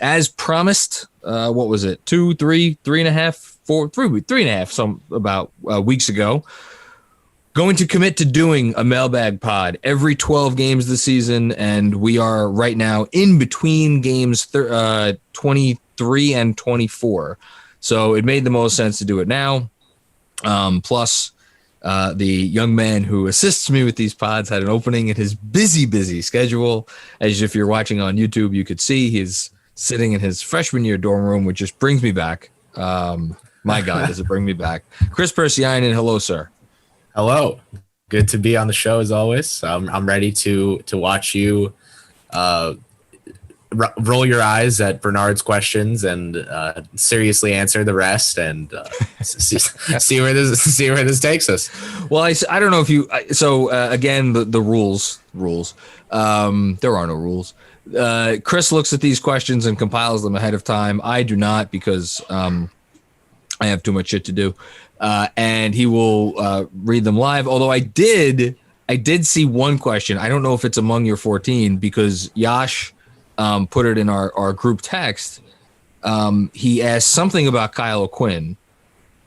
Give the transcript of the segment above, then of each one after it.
as promised, what was it? 2, 3, 3.5, 4, 3.5, some about weeks ago. Going to commit to doing a mailbag pod every 12 games this season, and we are right now in between games 23 and 24. So it made the most sense to do it now. Plus, the young man who assists me with these pods had an opening in his busy schedule. As if you're watching on YouTube, you could see he's sitting in his freshman year dorm room, which just brings me back. My God, does it bring me back? Kris Pursiainen, hello, sir. Hello. Good to be on the show as always. I'm ready to watch you roll your eyes at Bernard's questions and seriously answer the rest and see where this takes us. Well, I don't know if you. So again, the rules. There are no rules. Kris looks at these questions and compiles them ahead of time. I do not because I have too much shit to do. And he will read them live. Although I did see one question. I don't know if it's among your 14 because Yash put it in our group text. He asked something about Kyle O'Quinn.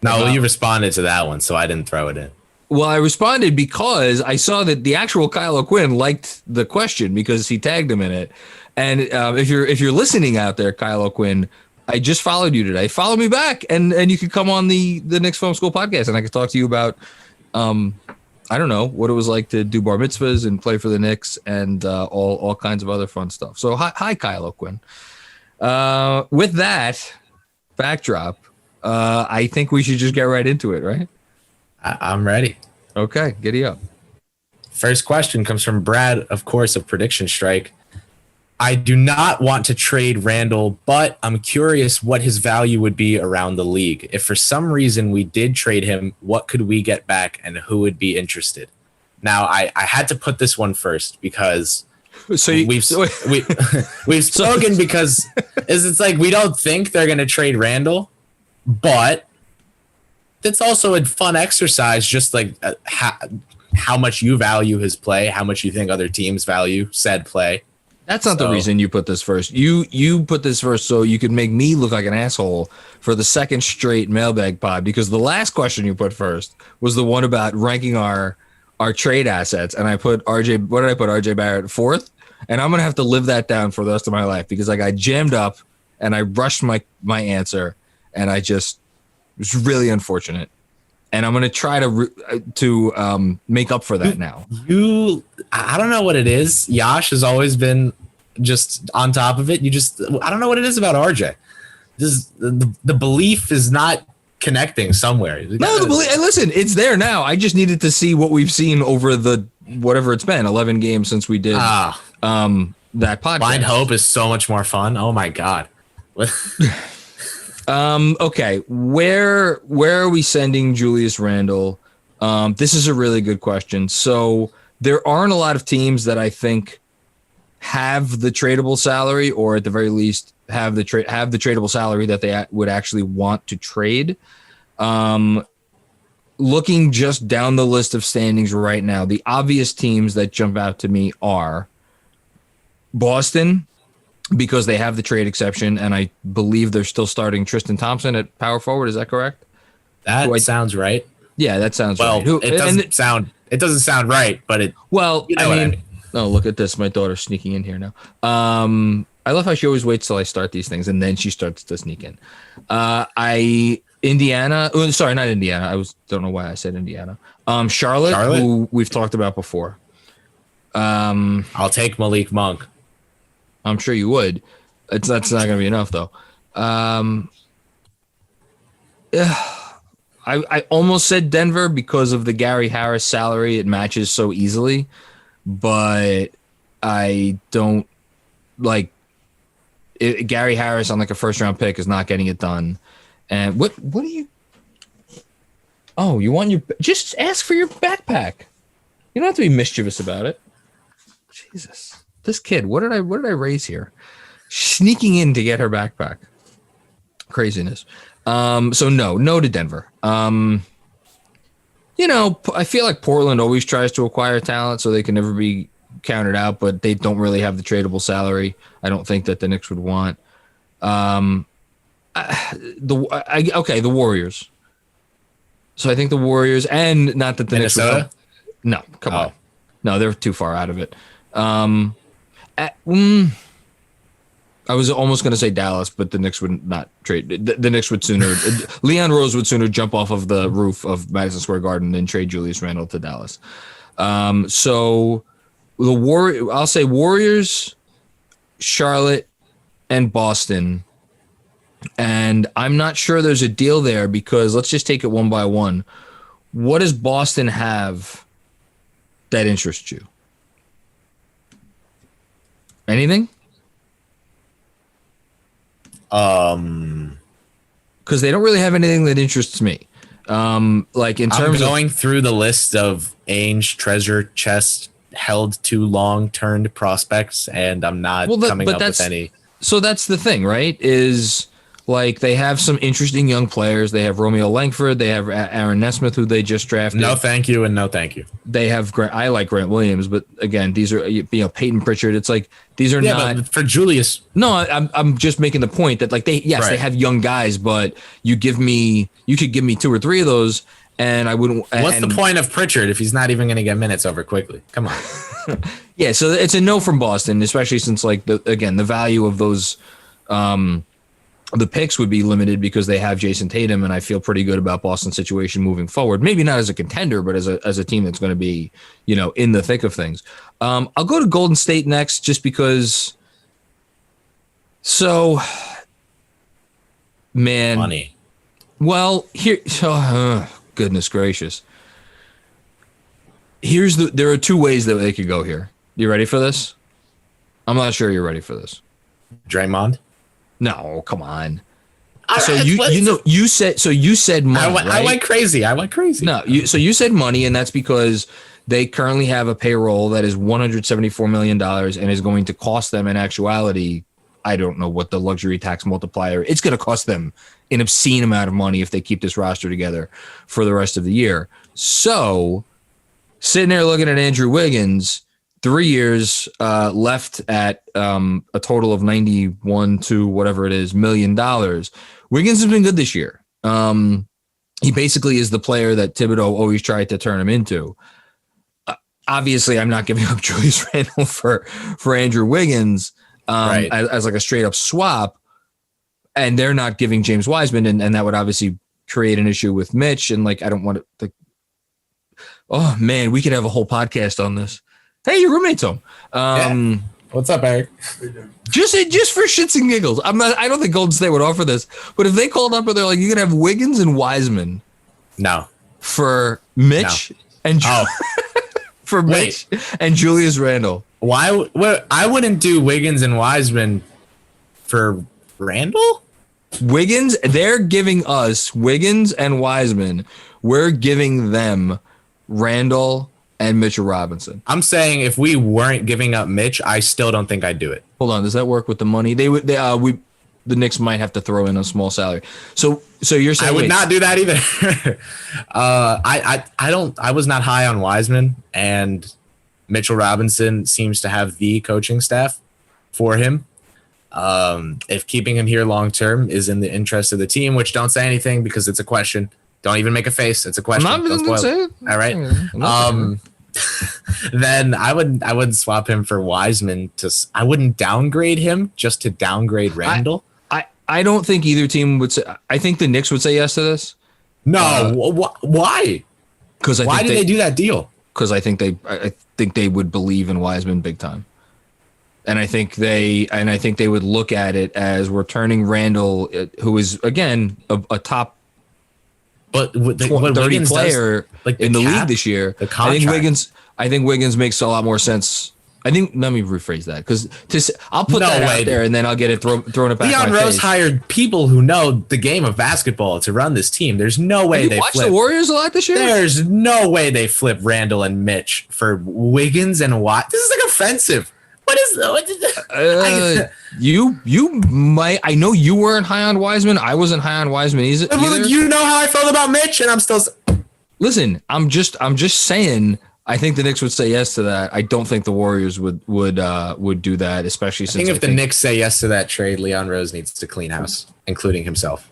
No, you responded to that one, so I didn't throw it in. Well, I responded because I saw that the actual Kyle O'Quinn liked the question because he tagged him in it. And if you're listening out there, Kyle O'Quinn, I just followed you today. Follow me back, and you can come on the Knicks Film School podcast, and I can talk to you about, I don't know, what it was like to do bar mitzvahs and play for the Knicks and all kinds of other fun stuff. So hi Kyle O'Quinn. With that backdrop, I think we should just get right into it, right? I'm ready. Okay, giddy up. First question comes from Brad, of course, of Prediction Strike. I do not want to trade Randall, but I'm curious what his value would be around the league. If for some reason we did trade him, what could we get back and who would be interested? Now, I had to put this one first because we've spoken because it's like we don't think they're going to trade Randall, but it's also a fun exercise, just like how much you value his play, how much you think other teams value said play. That's not the reason you put this first. You put this first so you could make me look like an asshole for the second straight mailbag pod, because the last question you put first was the one about ranking our trade assets, and I put RJ. What did I put? RJ Barrett fourth, and I'm gonna have to live that down for the rest of my life because I got jammed up and I rushed my answer, and it was really unfortunate. And I'm gonna try to make up for that now. I don't know what it is. Yash has always been just on top of it. I don't know what it is about RJ. The belief is not connecting somewhere. No, the belief. Listen, it's there now. I just needed to see what we've seen over the whatever it's been, 11 games since we did that podcast. Blind Hope is so much more fun. Oh my God. Okay, where are we sending Julius Randle? This is a really good question. So there aren't a lot of teams that I think have the tradable salary, or at the very least have the tradable salary that they would actually want to trade. Looking just down the list of standings right now, the obvious teams that jump out to me are Boston, because they have the trade exception, and I believe they're still starting Tristan Thompson at power forward. Is that correct? That sounds right. Yeah, that sounds right. It doesn't sound right, but it. Well, I mean, oh, look at this. My daughter's sneaking in here now. I love how she always waits till I start these things, and then she starts to sneak in. Indiana. Oh, sorry, not Indiana. Don't know why I said Indiana. Charlotte, who we've talked about before. I'll take Malik Monk. I'm sure you would. That's not going to be enough, though. I almost said Denver because of the Gary Harris salary. It matches so easily, but I don't like it. Gary Harris on like a first round pick is not getting it done. And what do you? Oh, you want just ask for your backpack. You don't have to be mischievous about it. Jesus. This kid, what did I raise here? Sneaking in to get her backpack. Craziness. So no to Denver. I feel like Portland always tries to acquire talent so they can never be counted out, but they don't really have the tradable salary. I don't think that the Knicks would want. The Warriors. So I think the Warriors, and not that the Minnesota? Knicks. No, come on. No, they're too far out of it. I was almost going to say Dallas, but the Knicks would not trade. The Knicks would sooner. Leon Rose would sooner jump off of the roof of Madison Square Garden than trade Julius Randle to Dallas. So I'll say Warriors, Charlotte, and Boston. And I'm not sure there's a deal there because let's just take it one by one. What does Boston have that interests you? Anything? Because they don't really have anything that interests me. Like in terms of going through the list of Ainge, treasure chest, held too long, turned prospects, and I'm not coming up with any. So that's the thing, right? Is like they have some interesting young players. They have Romeo Langford. They have Aaron Nesmith, who they just drafted. No, thank you, and no, thank you. They have Grant. I like Grant Williams, but again, these are Peyton Pritchard. It's like these are not but for Julius. No, I'm just making the point that like they have young guys, but you could give me 2 or 3 of those, and I wouldn't. What's the point of Pritchard if he's not even going to get minutes over quickly? Come on. Yeah, so it's a no from Boston, especially since like the value of those. The picks would be limited because they have Jason Tatum, and I feel pretty good about Boston's situation moving forward. Maybe not as a contender, but as a team that's going to be, in the thick of things. I'll go to Golden State next, just because. So, man, money. Well, goodness gracious. There are 2 ways that they could go here. You ready for this? I'm not sure you're ready for this. Draymond? No, come on. So you said money. I went crazy. No, you said money, and that's because they currently have a payroll that is $174 million and is going to cost them in actuality. I don't know what the luxury tax multiplier. It's going to cost them an obscene amount of money if they keep this roster together for the rest of the year. So, sitting there looking at Andrew Wiggins. 3 years left at a total of 91 to whatever it is $1 million. Wiggins has been good this year. He basically is the player that Thibodeau always tried to turn him into. Obviously, I'm not giving up Julius Randle for Andrew Wiggins as like a straight up swap, and they're not giving James Wiseman, and that would obviously create an issue with Mitch. And like I don't want to. Oh man, we could have a whole podcast on this. Hey, your roommate's home. What's up, Eric? Just for shits and giggles. I don't think Golden State would offer this, but if they called up and they're like, you can have Wiggins and Wiseman. No. For Mitch and for Mitch and Julius Randle. Why? I wouldn't do Wiggins and Wiseman for Randle. Wiggins. They're giving us Wiggins and Wiseman. We're giving them Randle and Mitchell Robinson. I'm saying if we weren't giving up Mitch, I still don't think I'd do it. Hold on, does that work with the money? The Knicks might have to throw in a small salary. So you're saying I would not do that either. I was not high on Wiseman, and Mitchell Robinson seems to have the coaching staff for him. If keeping him here long term is in the interest of the team, which don't say anything because it's a question. Don't even make a face. It's a question. I'm not going to say it. All right. Then I would swap him for Wiseman. I wouldn't downgrade him just to downgrade Randle. I don't think either team would say. I think the Knicks would say yes to this. No. Why? Because why did they do that deal? Because I think they would believe in Wiseman big time. And I think they would look at it as we're turning Randle, who is again a top. But 30 player in the league this year. I think Wiggins makes a lot more sense. Let me rephrase that because I'll put that out there and then I'll get it thrown it back. Leon Rose hired people who know the game of basketball to run this team. There's no way they watched the Warriors a lot this year. There's no way they flip Randle and Mitch for Wiggins and Watt. This is like offensive. What is you might? I know you weren't high on Wiseman. I wasn't high on Wiseman either. You know how I felt about Mitch, and I'm still. Listen, I'm just saying. I think the Knicks would say yes to that. I don't think the Warriors would do that, especially since I think if the Knicks say yes to that trade, Leon Rose needs to clean house, including himself.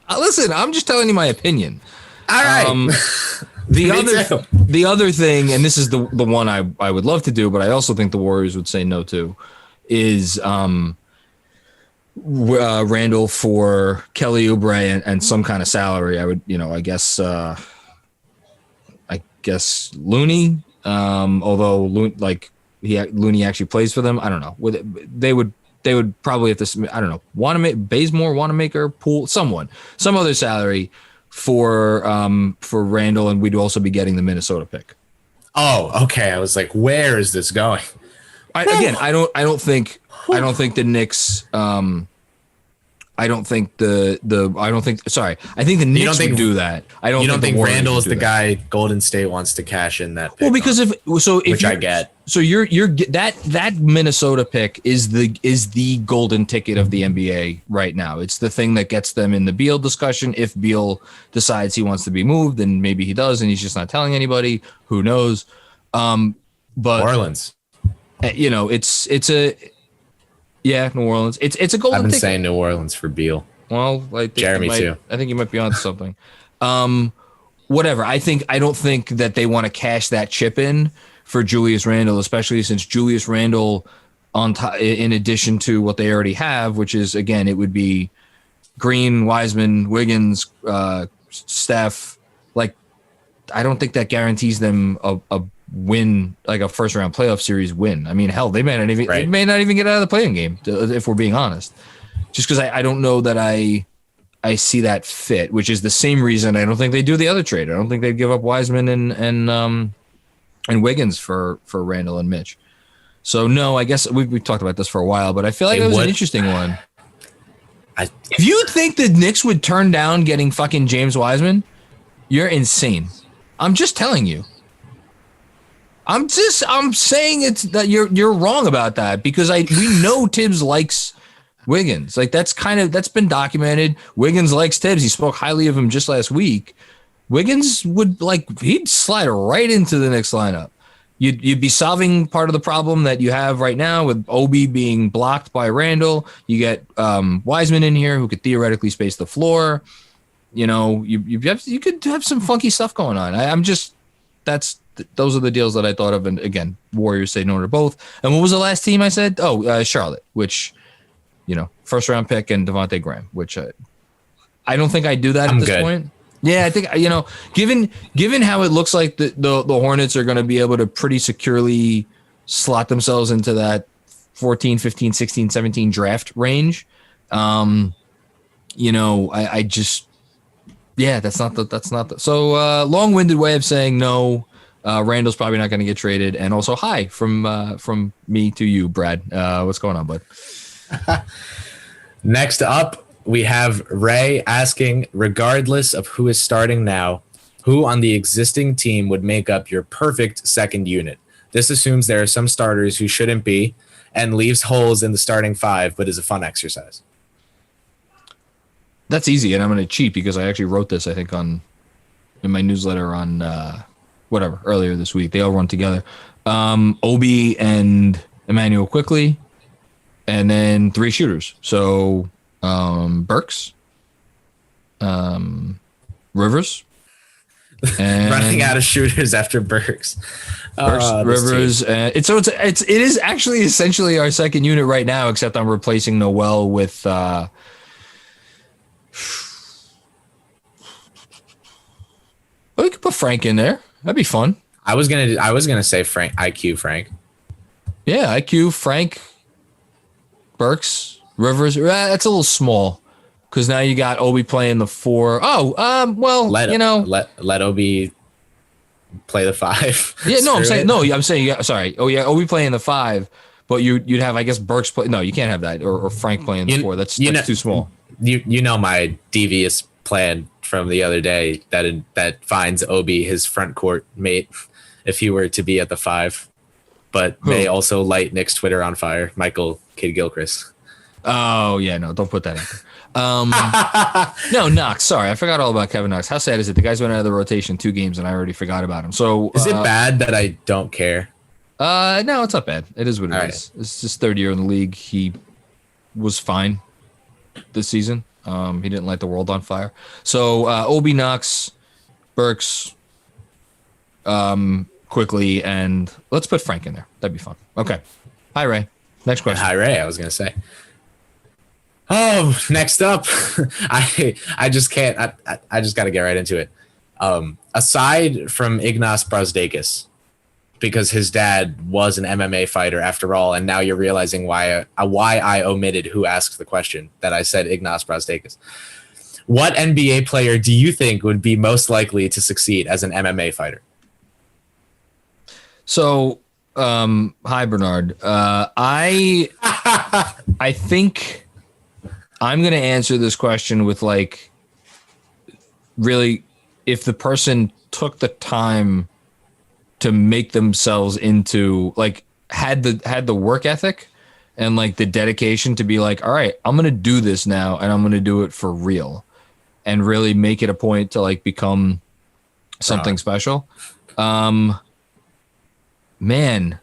Listen, I'm just telling you my opinion. All right. The other thing, and this is the one I would love to do, but I also think the Warriors would say no to, is Randall for Kelly Oubre and some kind of salary. I would, I guess Looney. Although Looney actually plays for them. I don't know. They would probably have to. I don't know. Bazemore, Wanamaker, Poole, some other salary for Randall, and we'd also be getting the Minnesota pick. Oh, okay. I was like, where is this going? I don't think the Knicks. I think the Knicks would do that. You don't think Randall is the guy Golden State wants to cash in that pick? Well, because which I get. So you're that Minnesota pick is the golden ticket of the NBA right now. It's the thing that gets them in the Beal discussion. If Beal decides he wants to be moved, then maybe he does, and he's just not telling anybody. Who knows? But New Orleans. New Orleans. It's a golden I've been ticket. saying New Orleans for Beal. Well, Jeremy too. I think you might be onto something. Whatever. I don't think that they want to cash that chip in for Julius Randle, especially since Julius Randle, in addition to what they already have, which is, again, it would be Green, Wiseman, Wiggins, Steph. Like, I don't think that guarantees them a win, like a first round playoff series win. I mean, hell, they may not even get out of the playing game, if we're being honest. Just because I don't know that I see that fit, which is the same reason I don't think they do the other trade. I don't think they'd give up Wiseman and Wiggins for Randall and Mitch. So no, I guess we've talked about this for a while, but I feel like it was an interesting one. If you think the Knicks would turn down getting fucking James Wiseman, you're insane. I'm just telling you. I'm saying it's that you're wrong about that, because we know Tibbs likes Wiggins. Like, that's been documented. Wiggins likes Tibbs. He spoke highly of him just last week. Wiggins he'd slide right into the Knicks lineup. You'd be solving part of the problem that you have right now with Obi being blocked by Randall. You get Wiseman in here who could theoretically space the floor. You could have some funky stuff going on. Those are the deals that I thought of. And again, Warriors say no to both. And what was the last team I said? Charlotte, which, first round pick, and Devontae Graham, which I don't think I do that at this point. Yeah, I think, given how it looks like the Hornets are going to be able to pretty securely slot themselves into that 14, 15, 16, 17 draft range. That's not the so long-winded way of saying no. Randall's probably not going to get traded. And also hi from me to you, Brad. What's going on, bud? Next up, we have Ray asking, regardless of who is starting now, who on the existing team would make up your perfect second unit? This assumes there are some starters who shouldn't be and leaves holes in the starting five, but is a fun exercise. That's easy, and I'm going to cheat because I actually wrote this, I think, in my newsletter on earlier this week. They all run together. Obi and Emmanuel quickly, and then three shooters. So Burks, Rivers, and running out of shooters after Burks. Rivers. It is actually essentially our second unit right now, except I'm replacing Noel with. We could put Frank in there. That'd be fun. I was gonna say Frank. Yeah, IQ, Frank, Burks, Rivers. That's a little small because now you got Obi playing the four. Let Obi play the five. Yeah, no, I'm saying sorry. Oh yeah, Obi playing the five, but you'd have, I guess, Burks play. No, you can't have that, or Frank playing the four. That's too small. You know my devious plan from the other day that finds Obi his front court mate if he were to be at the five, but may also light Knicks Twitter on fire. Michael Kidd-Gilchrist. Oh yeah, no, don't put that in. No, Knox. Sorry, I forgot all about Kevin Knox. How sad is it? The guy's went out of the rotation 2 games, and I already forgot about him. So is it bad that I don't care? No, it's not bad. It is what it All is. It's his 3rd year in the league. He was fine this season. He didn't light the world on fire. So Obi, Knox, Burks, quickly, and let's put Frank in there. That'd be fun. Okay. Hi, Ray. Next question. Hi, Ray. I was gonna say. Oh, next up, I just can't. I just got to get right into it. Aside from Ignas Brazdeikis, because his dad was an MMA fighter after all, and now you're realizing why I omitted who asked the question that I said Ignas Brazdeikis. What NBA player do you think would be most likely to succeed as an MMA fighter? So, hi Bernard. I think I'm going to answer this question with like, really, if the person took the time to make themselves into like had the work ethic and like the dedication to be like, all right, I'm going to do this now and I'm going to do it for real and really make it a point to like become something special. Man,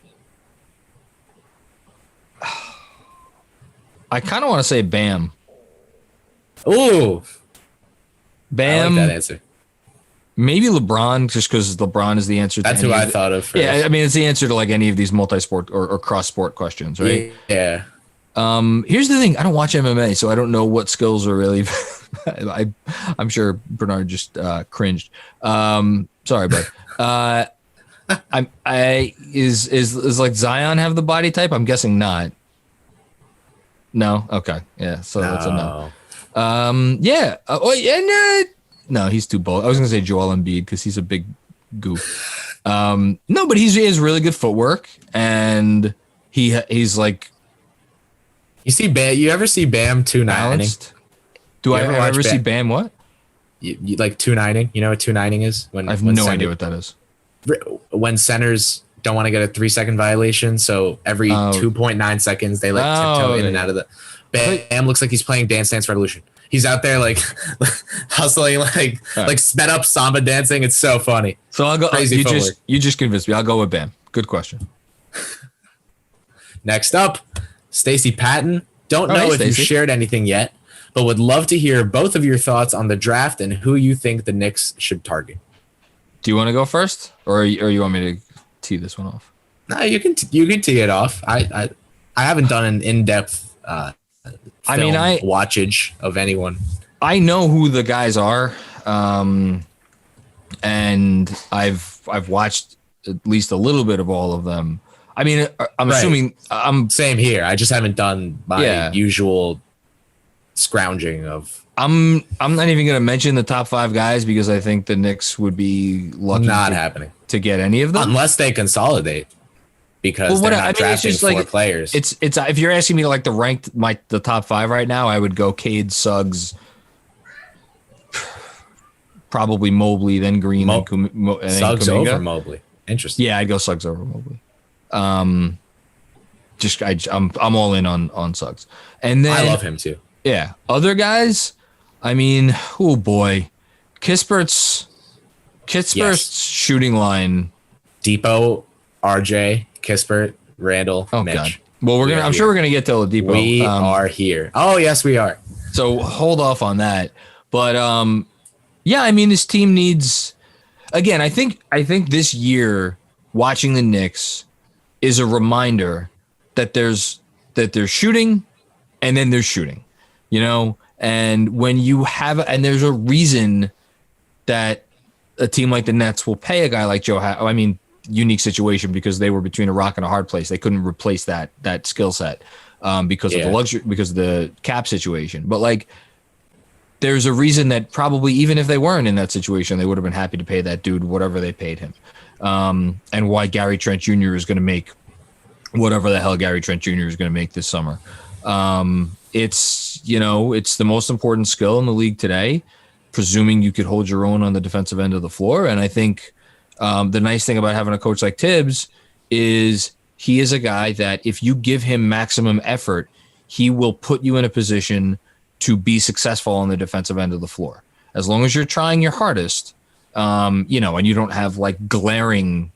I kind of want to say Bam. Ooh, Bam. I like that answer. Maybe LeBron, just because LeBron is the answer. That's who I thought of first. Yeah, I mean, it's the answer to like any of these multi-sport or cross-sport questions, right? Yeah. Here's the thing: I don't watch MMA, so I don't know what skills are really. I'm sure Bernard just cringed. Sorry, bud. Is like Zion have the body type? I'm guessing not. No. Okay. Yeah. So that's a no. Yeah. No, he's too bold. I was gonna say Joel Embiid because he's a big goof. No, but he has really good footwork, and he's like. You see Bam? You ever see Bam 2-9ing? Do I ever see Bam? What? You like 2-9ing? You know what 2-9ing is? I have no idea what that is. When centers don't want to get a 3-second violation, so every 2.9 seconds they like tiptoe in and out of the. Bam looks like he's playing Dance Dance Revolution. He's out there like hustling, like sped up samba dancing. It's so funny. So I'll go. You just convinced me. I'll go with Bam. Good question. Next up, Stacey Patton. Don't know if you shared anything yet, but would love to hear both of your thoughts on the draft and who you think the Knicks should target. Do you want to go first, or you want me to tee this one off? No, you can tee it off. I haven't done an in-depth watchage of anyone. I know who the guys are, and I've watched at least a little bit of all of them. I mean, I'm assuming same here. I just haven't done my usual scrounging of. I'm not even going to mention the top 5 guys because I think the Knicks would be lucky happening to get any of them unless they consolidate. Because they're not drafting 4 players. It's if you're asking me to like to rank the top 5 right now, I would go Cade, Suggs, probably Mobley, then Green, and Suggs Kuminga. Over Mobley. Interesting. Yeah, I'd go Suggs over Mobley. I'm all in on Suggs, and then I love him too. Yeah, other guys. I mean, oh boy, Kispert's shooting line. Depot, RJ. Kispert, Randall, Mitch. God. Well, I'm sure we're gonna get to Oladipo. We are here. Oh yes, we are. So hold off on that. But yeah, I mean, this team needs. Again, I think this year watching the Knicks is a reminder that there's shooting, and then there's shooting, and when you have and there's a reason that a team like the Nets will pay a guy like Joe. Unique situation because they were between a rock and a hard place. They couldn't replace that skill set because of the cap situation. But like, there's a reason that probably even if they weren't in that situation, they would have been happy to pay that dude whatever they paid him. And why Gary Trent Jr. is going to make whatever the hell Gary Trent Jr. is going to make this summer. It's the most important skill in the league today, presuming you could hold your own on the defensive end of the floor. And I think. The nice thing about having a coach like Tibbs is he is a guy that if you give him maximum effort, he will put you in a position to be successful on the defensive end of the floor. As long as you're trying your hardest, and you don't have like glaring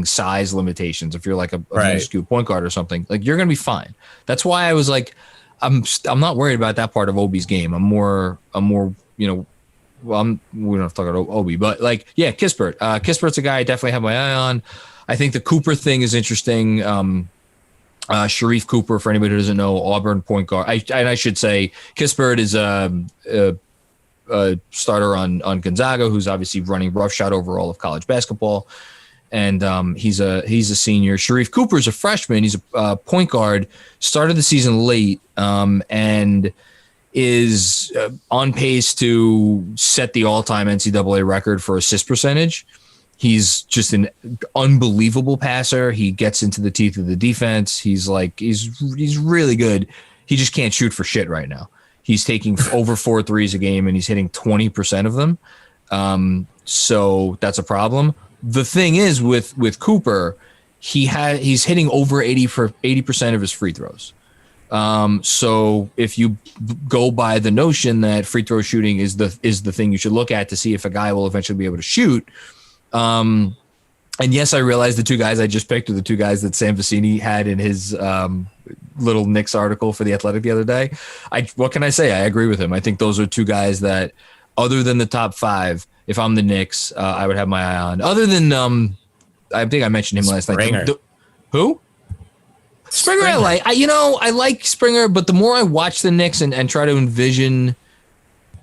size limitations. If you're like a minuscule point guard or something, like you're going to be fine. That's why I was like, I'm not worried about that part of Obi's game. I'm more, we don't have to talk about Obi, but like, yeah, Kispert. Kispert's a guy I definitely have my eye on. I think the Cooper thing is interesting. Sharif Cooper, for anybody who doesn't know, Auburn point guard. I should say Kispert is a starter on Gonzaga, who's obviously running roughshod over all of college basketball. And he's a senior. Sharif Cooper is a freshman. He's a point guard, started the season late, and is on pace to set the all-time NCAA record for assist percentage. He's just an unbelievable passer. He gets into the teeth of the defense. He's really good. He just can't shoot for shit right now. He's taking over 4 threes a game, and he's hitting 20% of them. So that's a problem. The thing is with Cooper, he's hitting over 80% of his free throws. So if you go by the notion that free throw shooting is the thing you should look at to see if a guy will eventually be able to shoot. And yes, I realize the 2 guys I just picked are the 2 guys that Sam Vecini had in his little Knicks article for The Athletic the other day. What can I say? I agree with him. I think those are 2 guys that, other than the top 5, if I'm the Knicks, I would have my eye on. Other than, I think I mentioned him last night. Who? Springer. I like Springer, but the more I watch the Knicks and try to envision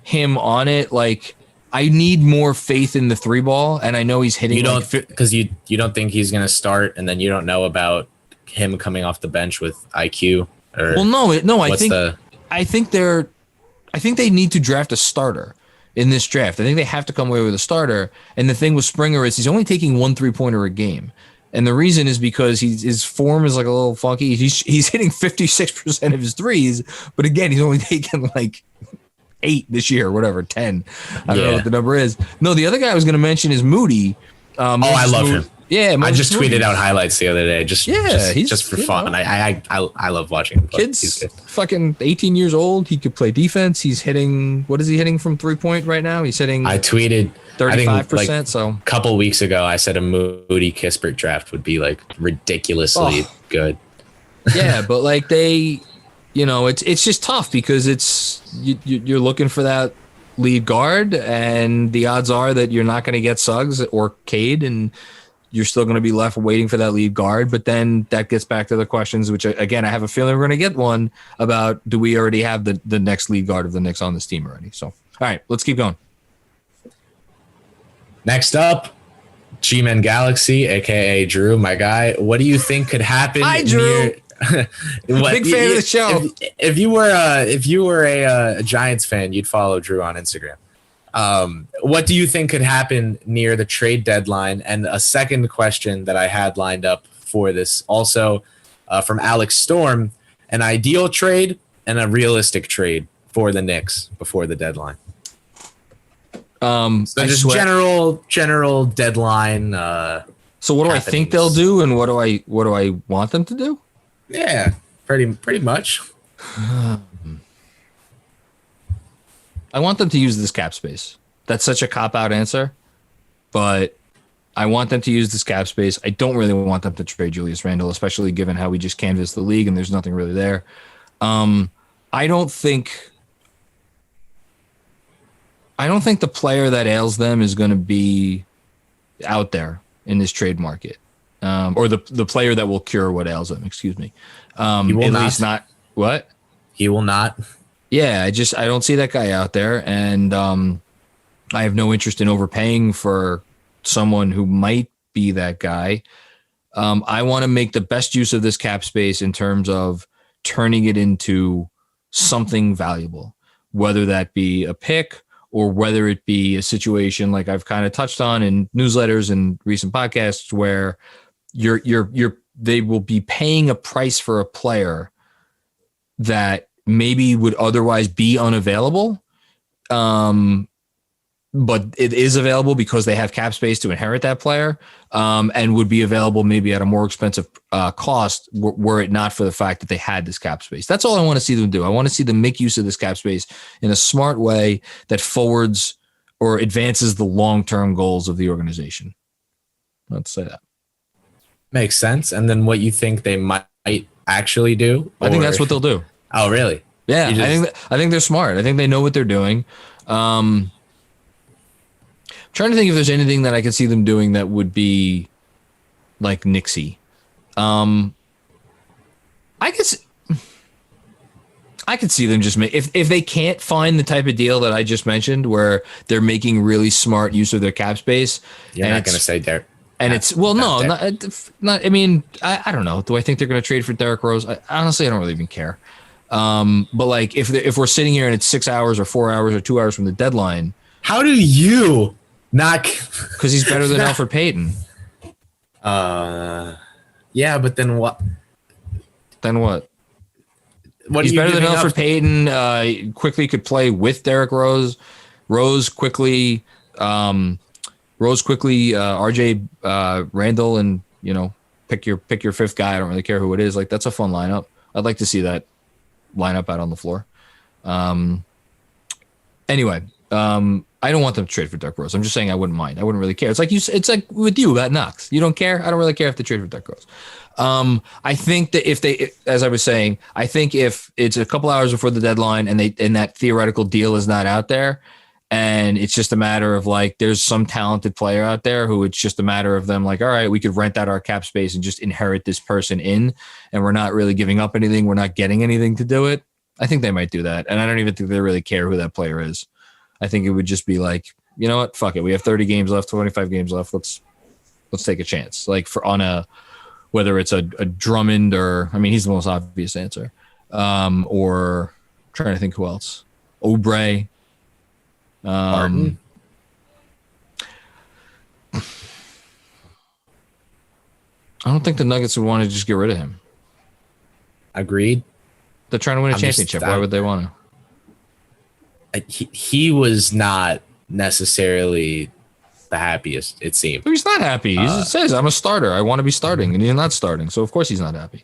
him on it, like, I need more faith in the 3 ball, and I know he's hitting. You don't because you don't think he's going to start, and then you don't know about him coming off the bench with IQ. I think they need to draft a starter in this draft. I think they have to come away with a starter. And the thing with Springer is he's only taking 1 3-pointer a game. And the reason is because his form is like a little funky. He's hitting 56% of his threes, but again, he's only taking like 8 this year, whatever, 10. I don't know what the number is. No, the other guy I was going to mention is Moody. I love him. Yeah, I just tweeted out highlights the other day, just for fun. I love watching him play. Kid's fucking 18 years old. He could play defense. He's hitting. What is he hitting from 3-point right now? He's hitting. I tweeted 35%. So a couple weeks ago, I said a Moody Kispert draft would be like ridiculously good. Yeah, but like it's just tough because you're looking for that lead guard, and the odds are that you're not going to get Suggs or Cade, and you're still going to be left waiting for that lead guard. But then that gets back to the questions, which again, I have a feeling we're going to get one about, do we already have the next lead guard of the Knicks on this team already? So, all right, let's keep going. Next up, G-Men Galaxy, aka Drew, my guy. What do you think could happen? Hi, Drew. Big fan of the show. If you were a Giants fan, you'd follow Drew on Instagram. What do you think could happen near the trade deadline? And a second question that I had lined up for this, also from Alex Storm, an ideal trade and a realistic trade for the Knicks before the deadline. So just general deadline. So what do I think they'll do, and what do I want them to do? Yeah, pretty much. I want them to use this cap space. That's such a cop-out answer, but I want them to use this cap space. I don't really want them to trade Julius Randle, especially given how we just canvassed the league and there's nothing really there. I don't think the player that ails them is going to be out there in this trade market, or the player that will cure what ails them. Excuse me. He will at least not what? He will not. Yeah, I don't see that guy out there, and I have no interest in overpaying for someone who might be that guy. I want to make the best use of this cap space in terms of turning it into something valuable, whether that be a pick or whether it be a situation like I've kind of touched on in newsletters and recent podcasts where they will be paying a price for a player that maybe would otherwise be unavailable, but it is available because they have cap space to inherit that player, and would be available maybe at a more expensive cost were it not for the fact that they had this cap space. That's all I want to see them do. I want to see them make use of this cap space in a smart way that forwards or advances the long-term goals of the organization. Let's say that. Makes sense. And then what you think they might actually do? I think that's what they'll do. Oh, really? Yeah, I think they're smart. I think they know what they're doing. Trying to think if there's anything that I could see them doing that would be like Knicksy. I could see them just make if they can't find the type of deal that I just mentioned where they're making really smart use of their cap space. You're not going to say Derek. And it's not. I mean, I don't know. Do I think they're going to trade for Derrick Rose? Honestly, I don't really even care. But like if we're sitting here and it's 6 hours or 4 hours or 2 hours from the deadline, how do you not? Because he's better than Elfrid Payton. Yeah, but then what? Then what? He's better than Elfrid Payton. Quickly could play with Derrick Rose. Rose quickly. RJ Randall, and pick your fifth guy. I don't really care who it is. Like, that's a fun lineup. I'd like to see that lineup out on the floor. Anyway, I don't want them to trade for Derrick Rose. I'm just saying I wouldn't mind. I wouldn't really care. It's like with you about Knox. You don't care. I don't really care if they trade for Derrick Rose. I think that as I was saying, I think if it's a couple hours before the deadline and that theoretical deal is not out there, and it's just a matter of like, there's some talented player out there who it's just a matter of them like, all right, we could rent out our cap space and just inherit this person in, and we're not really giving up anything. We're not getting anything to do it. I think they might do that. And I don't even think they really care who that player is. I think it would just be like, you know what? Fuck it. We have 30 games left, 25 games left. Let's take a chance. Like whether it's a Drummond or, I mean, he's the most obvious answer. Or trying to think who else. Oubre. Martin. I don't think the Nuggets would want to just get rid of him. Agreed. They're trying to win a championship. Why would they want to? He was not necessarily the happiest, it seemed. He's not happy. He says, I'm a starter. I want to be starting. And he's not starting. So, of course, he's not happy.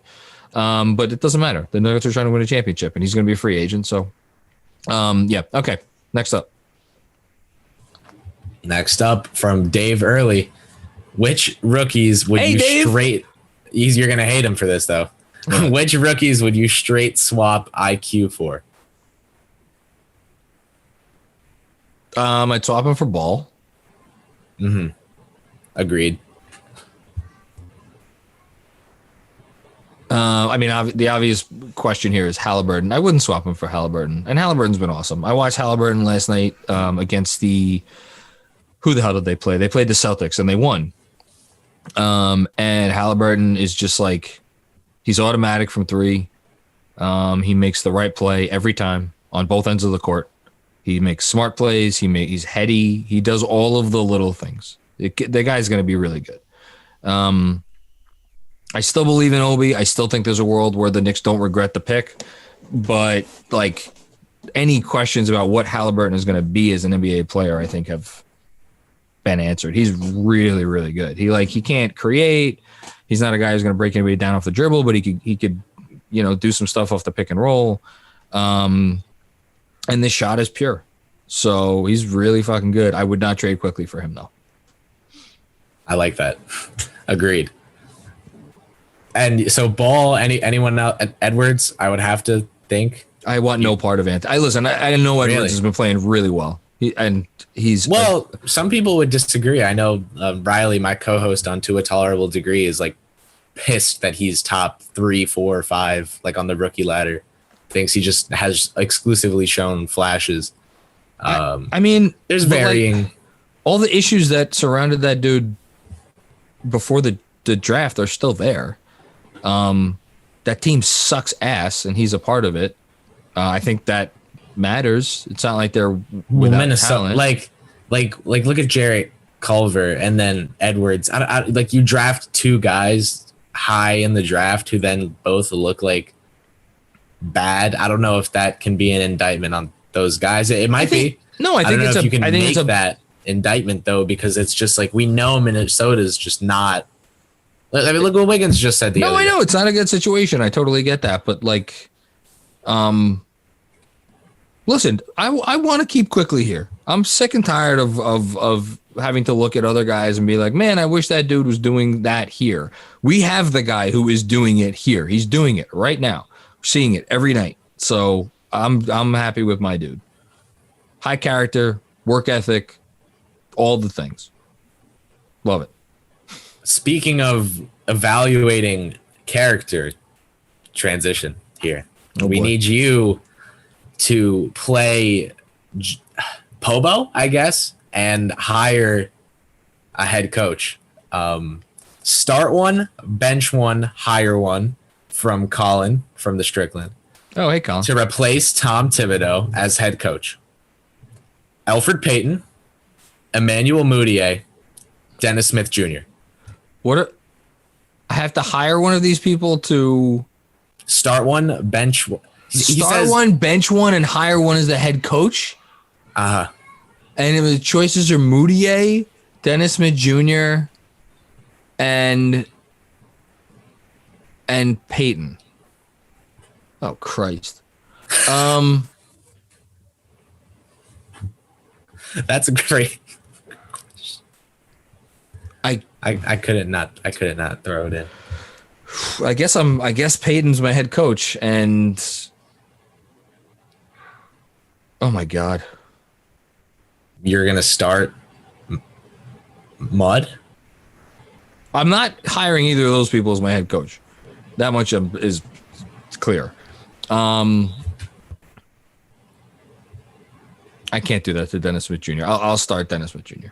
But it doesn't matter. The Nuggets are trying to win a championship, and he's going to be a free agent. So, yeah. Okay. Next up. Next up from Dave Early. Which rookies would straight... You're going to hate him for this, though. Which rookies would you straight swap IQ for? I'd swap him for Ball. Mm-hmm. Agreed. I mean, the obvious question here is Halliburton. I wouldn't swap him for Halliburton. And Halliburton's been awesome. I watched Halliburton last night against who the hell did they play? They played the Celtics and they won. And Halliburton is just like, he's automatic from three. He makes the right play every time on both ends of the court. He makes smart plays. He's heady. He does all of the little things. The guy's going to be really good. I still believe in Obi. I still think there's a world where the Knicks don't regret the pick. But like, any questions about what Halliburton is going to be as an NBA player, I think have been answered. He's really, really good. He can't create. He's not a guy who's going to break anybody down off the dribble, but he could do some stuff off the pick and roll. And this shot is pure. So he's really fucking good. I would not trade quickly for him, though. I like that. Agreed. And so Ball, anyone else, Edwards, I would have to think. I want no part of Anthony. I know Edwards has been playing really well. Some people would disagree. I know Riley, my co-host on To a Tolerable Degree, is like pissed that he's top 3, 4, 5, like on the rookie ladder. Thinks he just has exclusively shown flashes. I mean, there's varying. Like, all the issues that surrounded that dude before the draft are still there. That team sucks ass, and he's a part of it. I think that matters. It's not like they're without Minnesota, talent. Like look at Jarrett Culver and then Edwards. I like, you draft two guys high in the draft who then both look like bad. I don't know if that can be an indictment on those guys. It might be. No, I think don't know it's if a. you can I think make it's a. that indictment though, because it's just like we know Minnesota's just not. I mean, look what Wiggins just said. No, I know it's not a good situation. I totally get that, but like, listen, I want to keep quickly here. I'm sick and tired of having to look at other guys and be like, man, I wish that dude was doing that here. We have the guy who is doing it here. He's doing it right now. We're seeing it every night. So I'm happy with my dude. High character, work ethic, all the things. Love it. Speaking of evaluating character, transition here. We need you to play Pobo, I guess, and hire a head coach. Start one, bench one, hire one from Colin from the Strickland. Oh, hey, Colin. To replace Tom Thibodeau as head coach. Elfrid Payton, Emmanuel Mudiay, Dennis Smith Jr. I have to hire one of these people to start one, bench one. Start one, bench one, and hire one as the head coach. And if the choices are Mudiay, Dennis Smith Jr., and Peyton. Oh Christ. That's a great. I couldn't not throw it in. I guess Peyton's my head coach, and oh my God. You're gonna start Mud? I'm not hiring either of those people as my head coach. That much is clear. I can't do that to Dennis Smith Jr. I'll start Dennis Smith Jr.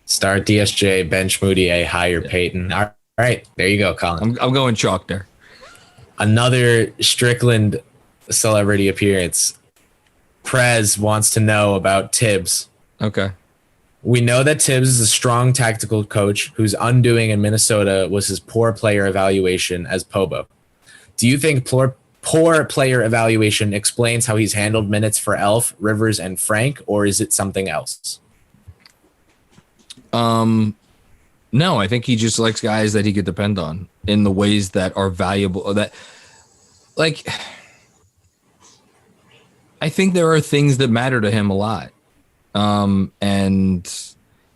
Start DSJ, bench Mudiay, hire Peyton. All right, there you go, Colin. I'm going chalk there. Another Strickland celebrity appearance. Prez wants to know about Tibbs. Okay. We know that Tibbs is a strong tactical coach whose undoing in Minnesota was his poor player evaluation as Pobo. Do you think poor player evaluation explains how he's handled minutes for Elf, Rivers, and Frank, or is it something else? No, I think he just likes guys that he could depend on in the ways that are valuable. That, like, I think there are things that matter to him a lot. And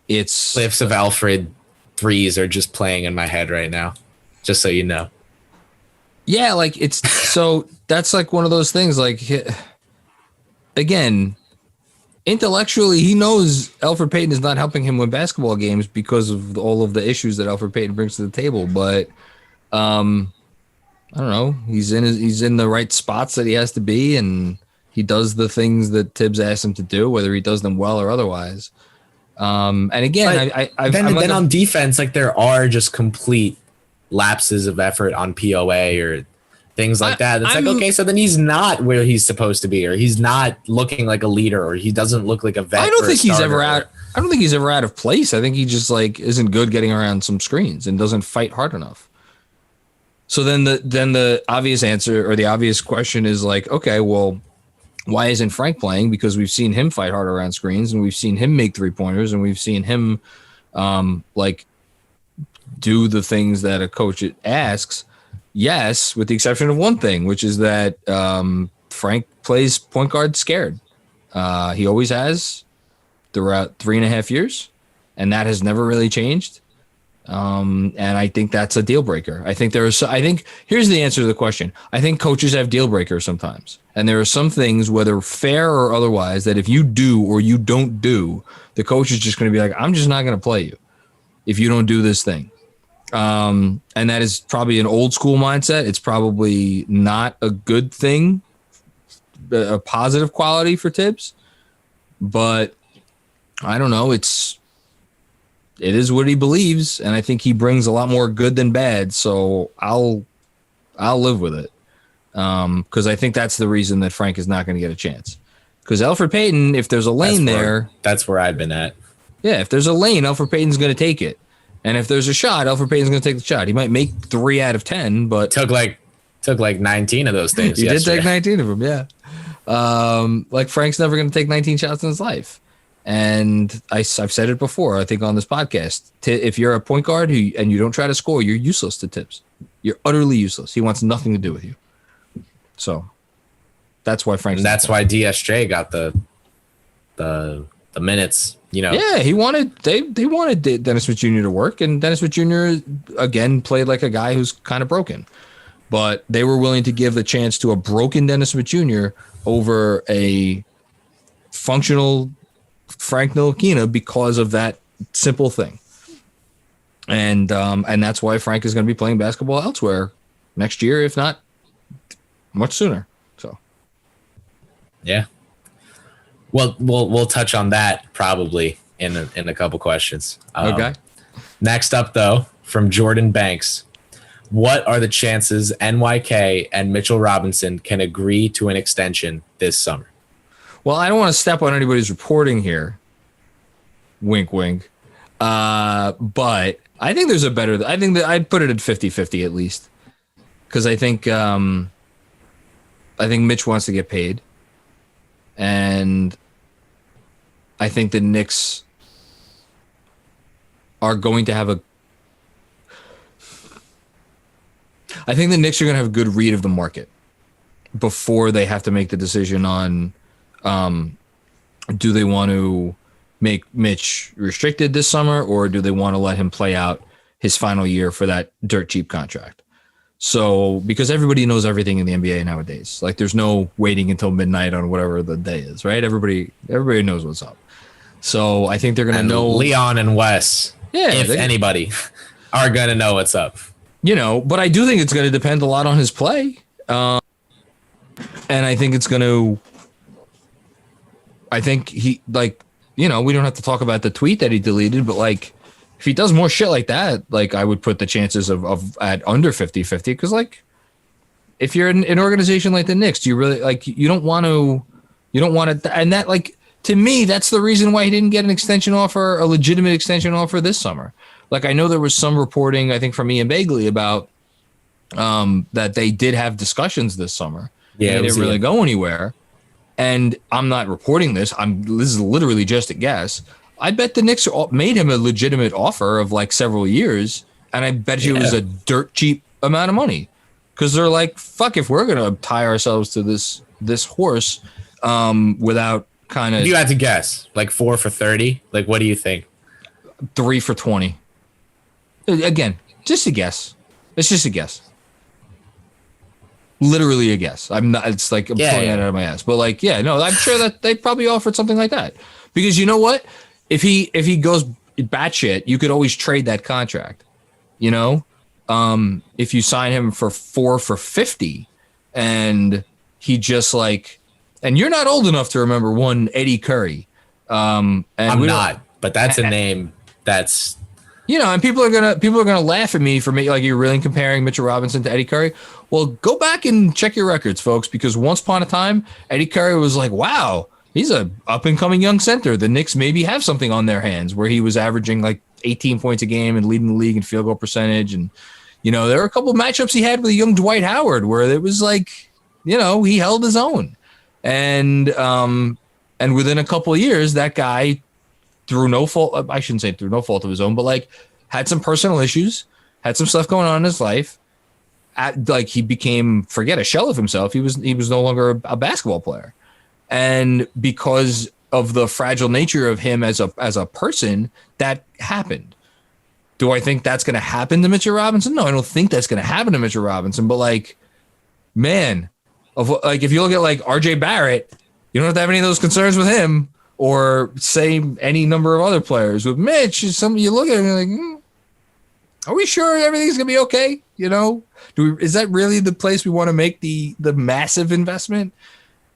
it's clips of Alfred threes are just playing in my head right now, just so you know. Yeah, like it's so that's like one of those things. Like, again, intellectually, he knows Elfrid Payton is not helping him win basketball games because of all of the issues that Elfrid Payton brings to the table. But I don't know. He's in the right spots that he has to be, and he does the things that Tibbs asks him to do, whether he does them well or otherwise. And again, then on defense, like there are just complete lapses of effort on POA or things like that. It's like, okay, so then he's not where he's supposed to be, or he's not looking like a leader, or he doesn't look like a vet. I don't think he's ever out of place. I think he just like isn't good getting around some screens and doesn't fight hard enough. So then the obvious answer or the obvious question is like, okay, well, why isn't Frank playing? Because we've seen him fight hard around screens, and we've seen him make 3-pointers, and we've seen him like do the things that a coach asks. Yes, with the exception of one thing, which is that Frank plays point guard scared. He always has throughout 3.5 years, and that has never really changed. And I think that's a deal breaker. I think here's the answer to the question. I think coaches have deal breakers sometimes. And there are some things, whether fair or otherwise, that if you do or you don't do, the coach is just going to be like, I'm just not going to play you if you don't do this thing. And that is probably an old school mindset. It's probably not a good thing, a positive quality for Tibbs. But I don't know. It is what he believes, and I think he brings a lot more good than bad. So I'll live with it, because I think that's the reason that Frank is not going to get a chance. Because Elfrid Payton, if there's a lane that's where I've been at. Yeah, if there's a lane, Elfrid Payton's going to take it, and if there's a shot, Elfrid Payton's going to take the shot. He might make 3 out of 10, but took like 19 of those things. He did take 19 of them, yeah. Like Frank's never going to take 19 shots in his life. And I've said it before, I think on this podcast, if you're a point guard and you don't try to score, you're useless to Tibbs. You're utterly useless. He wants nothing to do with you. So that's why Frank's. And that's why DSJ got the minutes. Yeah, they wanted Dennis Smith Jr. to work, and Dennis Smith Jr. again played like a guy who's kind of broken. But they were willing to give the chance to a broken Dennis Smith Jr. over a functional Frank Ntilikina because of that simple thing. And that's why Frank is going to be playing basketball elsewhere next year, if not much sooner. So, yeah. Well, we'll touch on that probably in a couple questions. Okay. Next up, though, from Jordan Banks. What are the chances NYK and Mitchell Robinson can agree to an extension this summer? Well, I don't want to step on anybody's reporting here. Wink, wink. But I think there's I think that I'd put it at 50-50 at least. Because I think Mitch wants to get paid. And I think the Knicks are going to have a good read of the market before they have to make the decision on do they want to make Mitch restricted this summer, or do they want to let him play out his final year for that dirt cheap contract? So, because everybody knows everything in the NBA nowadays, like there's no waiting until midnight on whatever the day is, right? Everybody knows what's up. So I think they're going to know. Leon and Wes, if anybody, are going to know what's up. But I do think it's going to depend a lot on his play. And I think it's going to, we don't have to talk about the tweet that he deleted, but like, if he does more shit like that, like I would put the chances of at under 50-50. Because like, if you're an organization like the Knicks, do you really you don't want to, and that like, to me, that's the reason why he didn't get an extension offer, a legitimate extension offer this summer. Like I know there was some reporting, I think from Ian Bagley about that they did have discussions this summer. Yeah, they didn't really go anywhere. And I'm not reporting this. This is literally just a guess. I bet the Knicks made him a legitimate offer of like several years, and I bet you it was a dirt cheap amount of money, because they're like, fuck, if we're gonna tie ourselves to this horse without kind of. You had to guess, like 4 for 30. Like, what do you think? 3 for 20. Again, just a guess. It's just a guess. Literally a guess. I'm not. It's like I'm pulling it out of my ass. But like, I'm sure that they probably offered something like that, because you know what? If he goes batshit, you could always trade that contract. If you sign him for 4 for 50, and he just like, and you're not old enough to remember one Eddie Curry. And I'm not, but that's a name that's. And people are gonna laugh at me for me, like, you're really comparing Mitchell Robinson to Eddie Curry. Well, go back and check your records, folks, because once upon a time, Eddie Curry was like, wow, he's a up and coming young center. The Knicks maybe have something on their hands, where he was averaging like 18 points a game and leading the league in field goal percentage. And there were a couple of matchups he had with a young Dwight Howard where it was like, he held his own. And within a couple of years, that guy, through no fault, I shouldn't say through no fault of his own, but like had some personal issues, had some stuff going on in his life. He became, forget, a shell of himself. He was no longer a basketball player. And because of the fragile nature of him as a person, that happened. Do I think that's going to happen to Mitchell Robinson? No, I don't think that's going to happen to Mitchell Robinson. But like, man, if you look at like RJ Barrett, you don't have to have any of those concerns with him. Or say any number of other players. With Mitch, you look at him and you're like, are we sure everything's gonna be okay? Is that really the place we want to make the massive investment?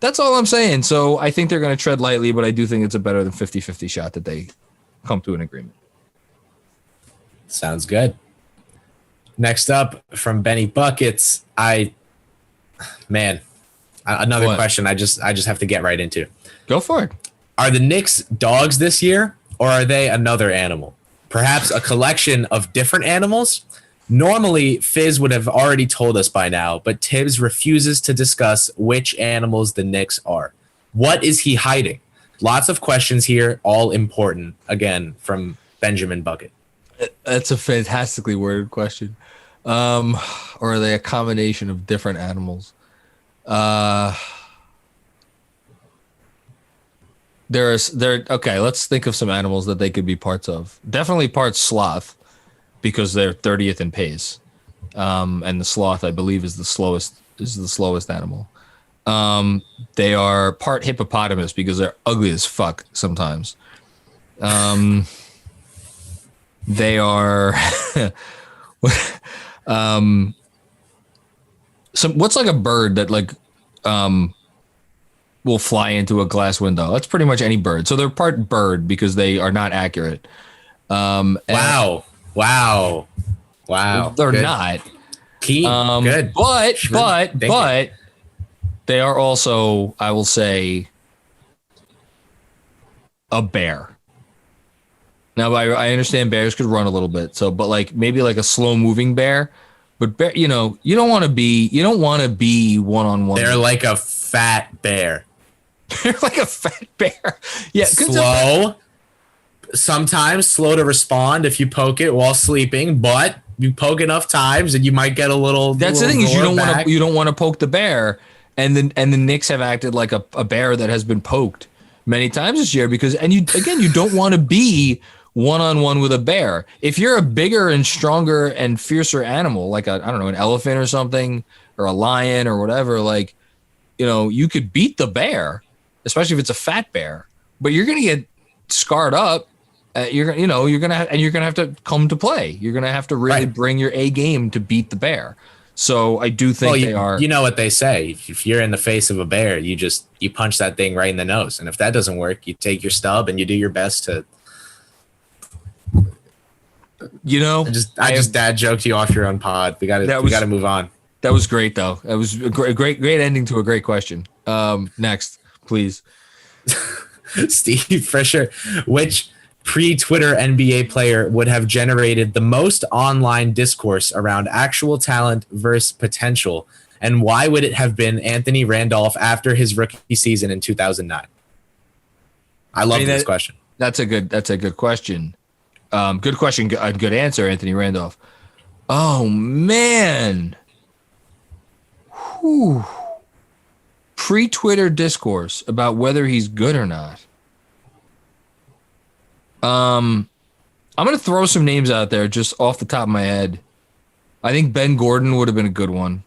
That's all I'm saying. So I think they're gonna tread lightly, but I do think it's a better than 50-50 shot that they come to an agreement. Sounds good. Next up from Benny Buckets, another question I just have to get right into. Go for it. Are the Knicks dogs this year, or are they another animal? Perhaps a collection of different animals? Normally, Fizz would have already told us by now, but Tibbs refuses to discuss which animals the Knicks are. What is he hiding? Lots of questions here, all important. Again, from Benjamin Bucket. That's a fantastically worded question. Or are they a combination of different animals? Okay, let's think of some animals that they could be parts of. Definitely part sloth, because they're 30th in pace. And the sloth, I believe, is the slowest animal. They are part hippopotamus because they're ugly as fuck sometimes. They are what's like a bird that like will fly into a glass window? That's pretty much any bird. So they're part bird because they are not accurate. Wow. They're good. Not. Key. Good. But they are also, I will say, a bear. Now, I understand bears could run a little bit, but like maybe like a slow moving bear. But bear, you don't want to be one-on-one. They're like a fat bear. They're like a fat bear. Yeah, slow. Sometimes slow to respond if you poke it while sleeping, but you poke enough times and you might get a little. That's the thing is you don't want to poke the bear, and the Knicks have acted like a bear that has been poked many times this year because you don't want to be one-on-one with a bear. If you're a bigger and stronger and fiercer animal, like an elephant or something, or a lion or whatever, like, you could beat the bear, especially if it's a fat bear, but you're going to get scarred up. You're going to have to come to play. You're going to have to really bring your A game to beat the bear. So I do think they are. You know what they say. If you're in the face of a bear, you punch that thing right in the nose. And if that doesn't work, you take your stub and you do your best to. I just dad joked you off your own pod. We got to move on. That was great, though. That was a great ending to a great question. Next, please. Steve Fisher, which pre-Twitter NBA player would have generated the most online discourse around actual talent versus potential, and why would it have been Anthony Randolph after his rookie season in 2009? I love this question. That's a good question. Good question. Good answer, Anthony Randolph. Oh man. Whew. Pre-Twitter discourse about whether he's good or not. I'm going to throw some names out there just off the top of my head. I think Ben Gordon would have been a good one.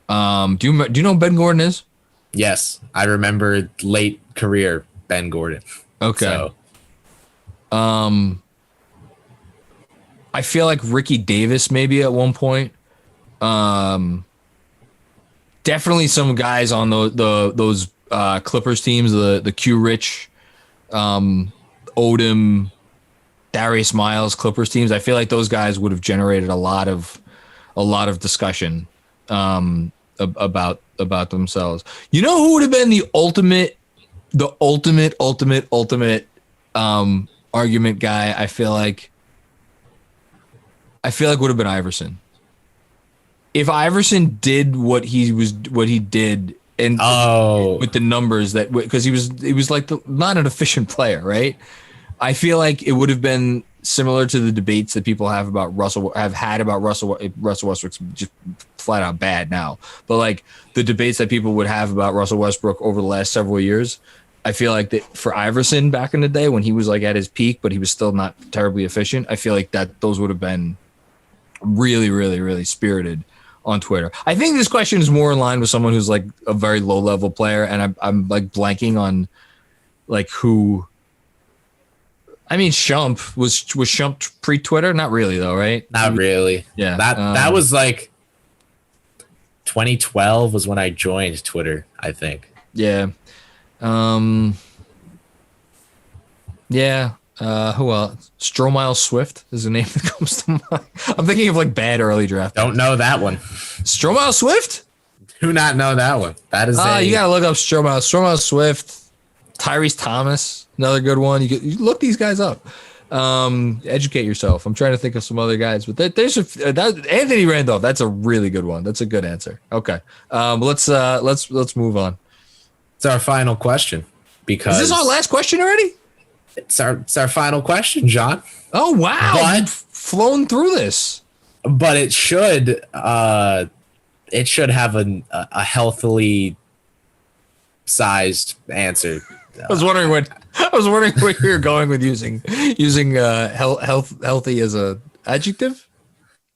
Do you know who Ben Gordon is? Yes, I remember late career Ben Gordon. Okay. So. I feel like Ricky Davis maybe at one point. Definitely some guys on those Clippers teams, the Q Rich, Odom, Darius Miles Clippers teams. I feel like those guys would have generated a lot of discussion about themselves. You know who would have been the ultimate argument guy? I feel like would have been Iverson. If Iverson did what he did and with the numbers because he was like not an efficient player, right? I feel like it would have been similar to the debates that people have had about Russell Westbrook's just flat out bad now. But like the debates that people would have about Russell Westbrook over the last several years, I feel like that for Iverson back in the day when he was like at his peak, but he was still not terribly efficient, I feel like that those would have been really, really, really spirited on Twitter. I think this question is more in line with someone who's like a very low level player, and I'm like blanking on like who. I mean, Shump was Shump pre-Twitter? Not really though, right? Not really. Yeah. That was like 2012 was when I joined Twitter, I think. Yeah. Yeah. Who else? Stromile Swift is a name that comes to mind. I'm thinking of like bad early draft. Don't know that one. Stromile Swift? Do not know that one. That is you gotta look up Stromile Swift, Tyrese Thomas, another good one. You look these guys up. Educate yourself. I'm trying to think of some other guys, but there's Anthony Randolph. That's a really good one. That's a good answer. Okay. Let's move on. It's our final question. Because is this our last question already? It's our final question, John. Oh wow! But we've flown through this. But it should have a healthily sized answer. I was wondering where you were going with using healthy as a adjective.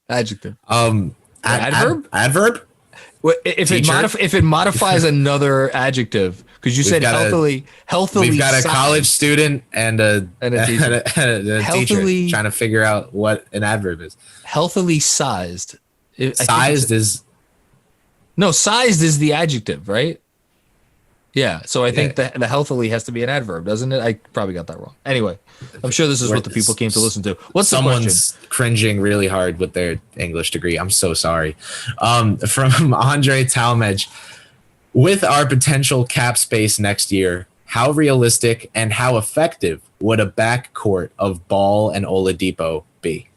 Adverb. Adverb. If it modifies another adjective, because you said healthily. We've got a college student and a teacher Healthily, trying to figure out what an adverb is. Healthily sized. Sized is the adjective, right? Yeah. So I think the healthily has to be an adverb, doesn't it? I probably got that wrong. Anyway, I'm sure this is what the people came to listen to. What's the question? Someone's cringing really hard with their English degree. I'm so sorry. From Andre Talmadge. With our potential cap space next year, how realistic and how effective would a backcourt of Ball and Oladipo be?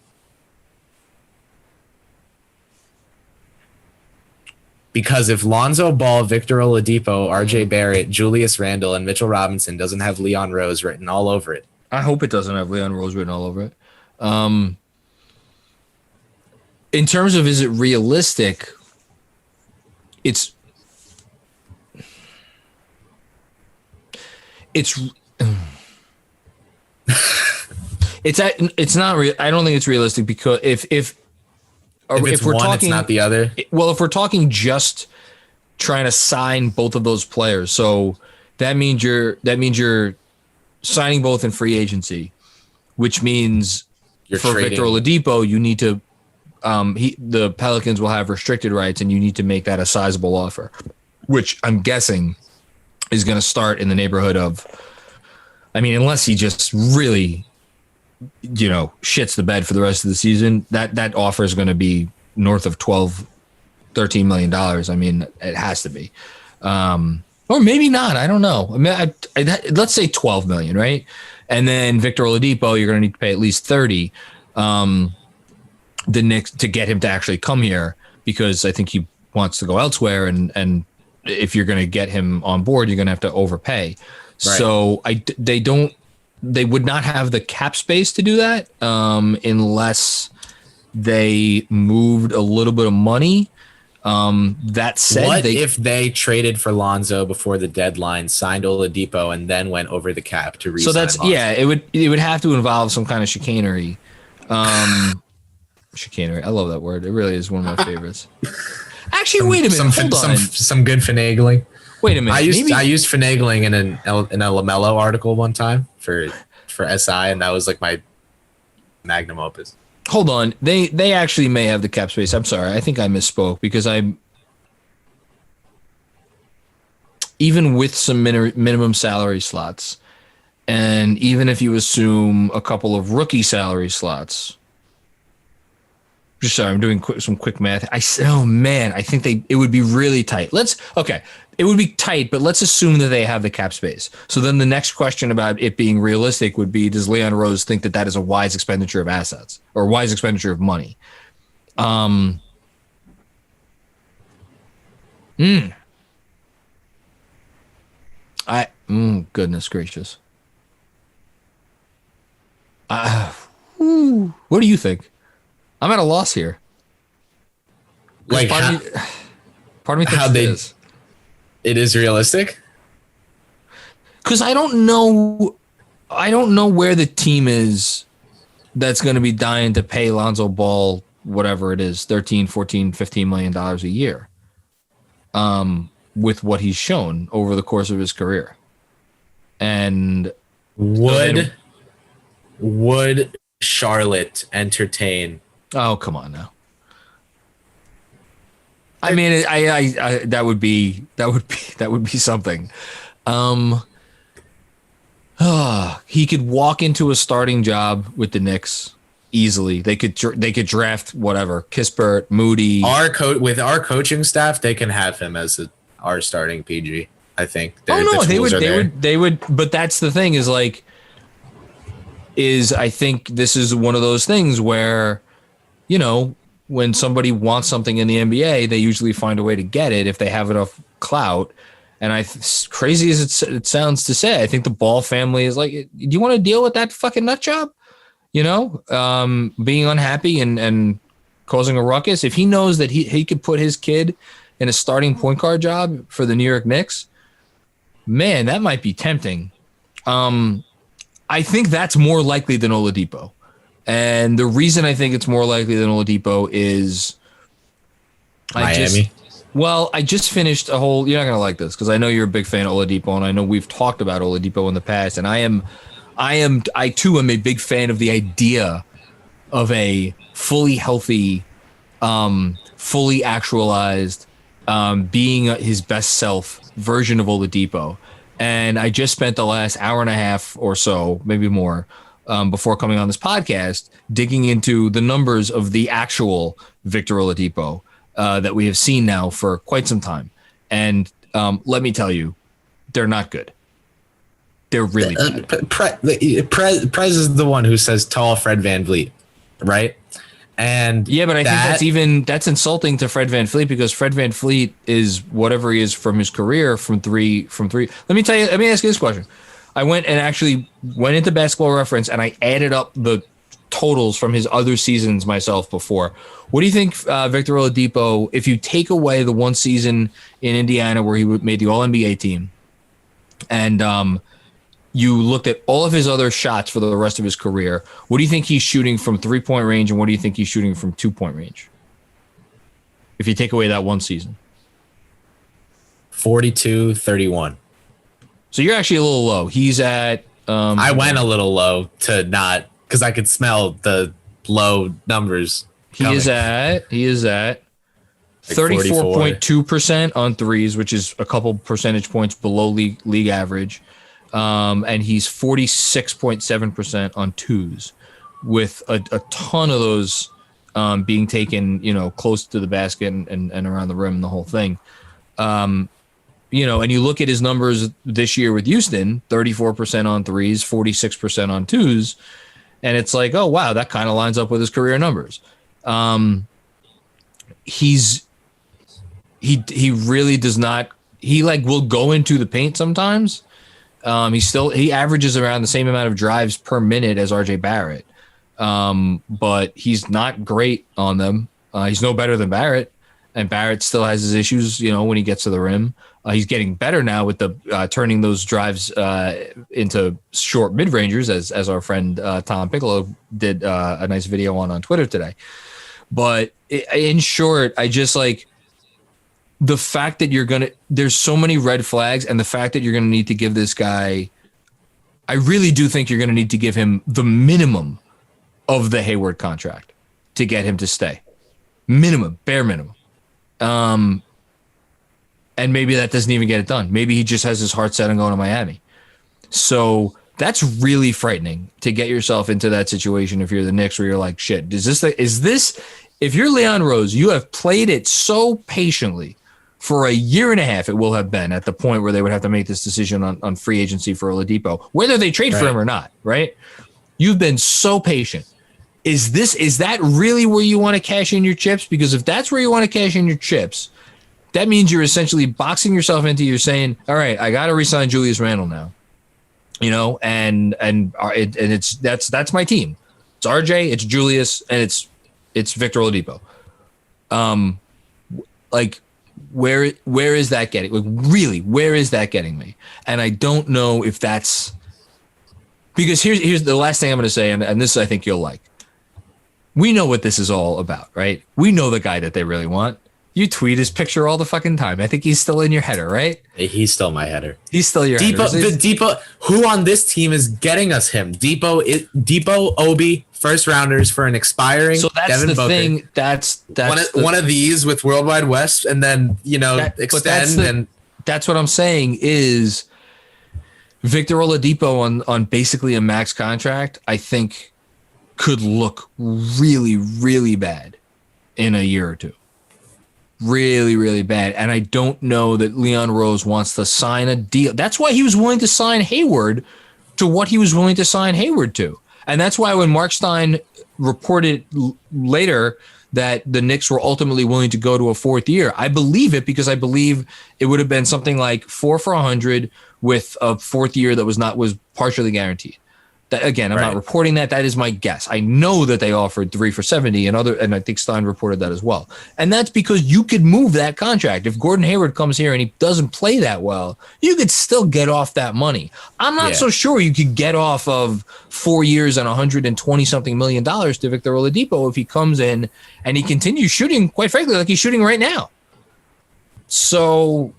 Because if Lonzo Ball, Victor Oladipo, RJ Barrett, Julius Randle, and Mitchell Robinson doesn't have Leon Rose written all over it. I hope it doesn't have Leon Rose written all over it. In terms of is it realistic, it's not real. I don't think it's realistic because if we're talking, it's not the other. Well, if we're talking just trying to sign both of those players, so that means you're signing both in free agency, which means for trading. Victor Oladipo, you need to the Pelicans will have restricted rights, and you need to make that a sizable offer, which I'm guessing is going to start in the neighborhood of, I mean, unless he just really, shits the bed for the rest of the season, that offer is going to be north of $13 million. I mean, it has to be. Or maybe not. I don't know. I mean, let's say 12 million, right? And then Victor Oladipo, you're going to need to pay at least 30. The Knicks to get him to actually come here, because I think he wants to go elsewhere, and if you're going to get him on board, you're going to have to overpay. Right. So they would not have the cap space to do that unless they moved a little bit of money. That said, what if they traded for Lonzo before the deadline, signed Oladipo, and then went over the cap to re-sign Lonzo? It would have to involve some kind of chicanery. Chicanery. I love that word. It really is one of my favorites. Actually, wait a minute. Hold on. Some good finagling. Wait a minute. I used finagling in a LaMelo article one time for SI, and that was like my magnum opus. Hold on. They actually may have the cap space. I'm sorry. I think I misspoke, because even with some minimum salary slots, and even if you assume a couple of rookie salary slots. Just sorry, I'm doing some quick math. I think it would be really tight. It would be tight, but let's assume that they have the cap space. So then the next question about it being realistic would be, does Leon Rose think that is a wise expenditure of assets or wise expenditure of money? Goodness gracious. What do you think? I'm at a loss here. Like, part of me thinks it is realistic. Because I don't know where the team is that's going to be dying to pay Lonzo Ball whatever it is, $13, $14, $15 million a year, with what he's shown over the course of his career. And would Charlotte entertain? Oh, come on now. I mean, I that would be something. He could walk into a starting job with the Knicks easily. They could draft whatever, Kispert, Moody. With our coaching staff, they can have him as our starting PG. I think. They would. But that's the thing is, like, is I think this is one of those things where, you know, when somebody wants something in the NBA, they usually find a way to get it if they have enough clout. And crazy as it sounds to say, I think the Ball family is like, do you want to deal with that fucking nut job? You know, being unhappy and causing a ruckus. If he knows that he could put his kid in a starting point guard job for the New York Knicks, man, that might be tempting. I think that's more likely than Oladipo. And the reason I think it's more likely than Oladipo is Miami. I just finished a whole, you're not going to like this because I know you're a big fan of Oladipo and I know we've talked about Oladipo in the past, and I too am a big fan of the idea of a fully healthy, fully actualized, being his best self version of Oladipo. And I just spent the last hour and a half or so, maybe more, before coming on this podcast, digging into the numbers of the actual Victor Oladipo that we have seen now for quite some time. And let me tell you, they're not good. They're really bad. Prez is the one who says tall Fred VanVleet, right? And yeah, but I think that's insulting to Fred VanVleet because Fred VanVleet is whatever he is from his career from three. Let me ask you this question. I went into Basketball Reference and I added up the totals from his other seasons myself before. What do you think, Victor Oladipo, if you take away the one season in Indiana where he made the All-NBA team and you looked at all of his other shots for the rest of his career, what do you think he's shooting from 3-point range and what do you think he's shooting from 2-point range? If you take away that one season. 42-31. So you're actually a little low. He's at... I went a little low to not... Because I could smell the low numbers. He is at 34.2% on threes, which is a couple percentage points below league average. And he's 46.7% on twos, with a ton of those being taken, you know, close to the basket and around the rim and the whole thing. You know, and you look at his numbers this year with Houston, 34% on threes, 46% on twos. And it's like, oh, wow, that kind of lines up with his career numbers. He really does not, he like will go into the paint sometimes. He averages around the same amount of drives per minute as RJ Barrett. But he's not great on them. He's no better than Barrett, and Barrett still has his issues, you know, when he gets to the rim. He's getting better now with the turning those drives into short mid-rangers, as our friend Tom Piccolo did a nice video on Twitter today. But in short, I just like the fact that there's so many red flags, and the fact that you're going to need to give this guy, I really do think you're going to need to give him the minimum of the Hayward contract to get him to stay. Minimum, bare minimum. And maybe that doesn't even get it done. Maybe he just has his heart set on going to Miami. So that's really frightening to get yourself into that situation if you're the Knicks, where you're like, shit, is this, if you're Leon Rose, you have played it so patiently for a year and a half, it will have been at the point where they would have to make this decision on free agency for Oladipo, whether they trade for him or not, right? You've been so patient. Is that really where you want to cash in your chips? Because if that's where you want to cash in your chips, that means you're essentially boxing yourself into, you're saying, all right, I got to resign Julius Randle now, you know, and that's my team. It's RJ, it's Julius, and it's Victor Oladipo. Like, where is that getting? Like, really, where is that getting me? And I don't know if that's, because here's the last thing I'm going to say, and this I think you'll like. We know what this is all about, right? We know the guy that they really want. You tweet his picture all the fucking time. I think he's still in your header, right? He's still my header. He's still your header. Depot, who on this team is getting us him? Depot, Obi, first rounders for an expiring. So that's Devin the Booker. thing. That's one of these with Worldwide West, and then extend. That's what I'm saying is Victor Oladipo on basically a max contract, I think could look really, really bad in a year or two. Really, really bad. And I don't know that Leon Rose wants to sign a deal. That's why he was willing to sign Hayward to what he was willing to sign Hayward to. And that's why when Mark Stein reported later that the Knicks were ultimately willing to go to a fourth year, I believe it, because I believe it would have been something like 4 for $100 with a fourth year that was partially guaranteed. That, again, I'm not reporting that. That is my guess. I know that they offered 3 for $70, and I think Stein reported that as well. And that's because you could move that contract. If Gordon Hayward comes here and he doesn't play that well, you could still get off that money. I'm not so sure you could get off of 4 years and $120-something million to Victor Oladipo if he comes in and he continues shooting, quite frankly, like he's shooting right now. So,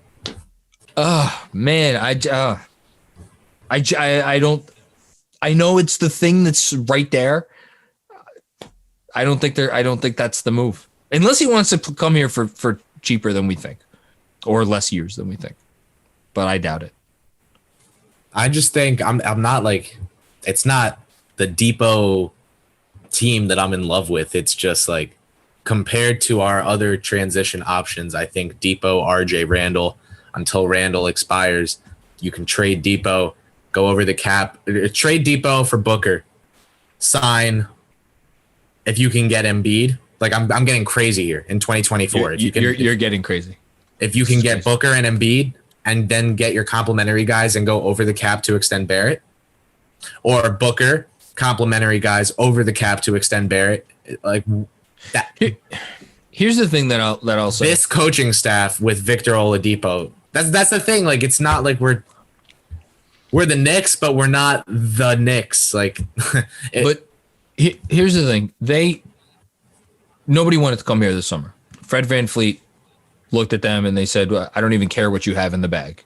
man, I don't. I know it's the thing that's right there. I don't think that's the move, unless he wants to come here for cheaper than we think, or less years than we think. But I doubt it. I just think I'm not like, it's not the Depot team that I'm in love with. It's just like, compared to our other transition options, I think Depot, RJ, Randall, until Randall expires, you can trade Depot. Go over the cap, trade Depot for Booker, sign. If you can get Embiid, like I'm getting crazy here in 2024. You're getting crazy. If you can get Booker and Embiid, and then get your complimentary guys and go over the cap to extend Barrett, or Booker complimentary guys over the cap to extend Barrett, like that. Here's the thing that I'll say. This coaching staff with Victor Oladipo, that's the thing. Like, it's not like we're the Knicks, but we're not the Knicks. Like, but here's the thing: nobody wanted to come here this summer. Fred VanVleet looked at them and they said, "I don't even care what you have in the bag.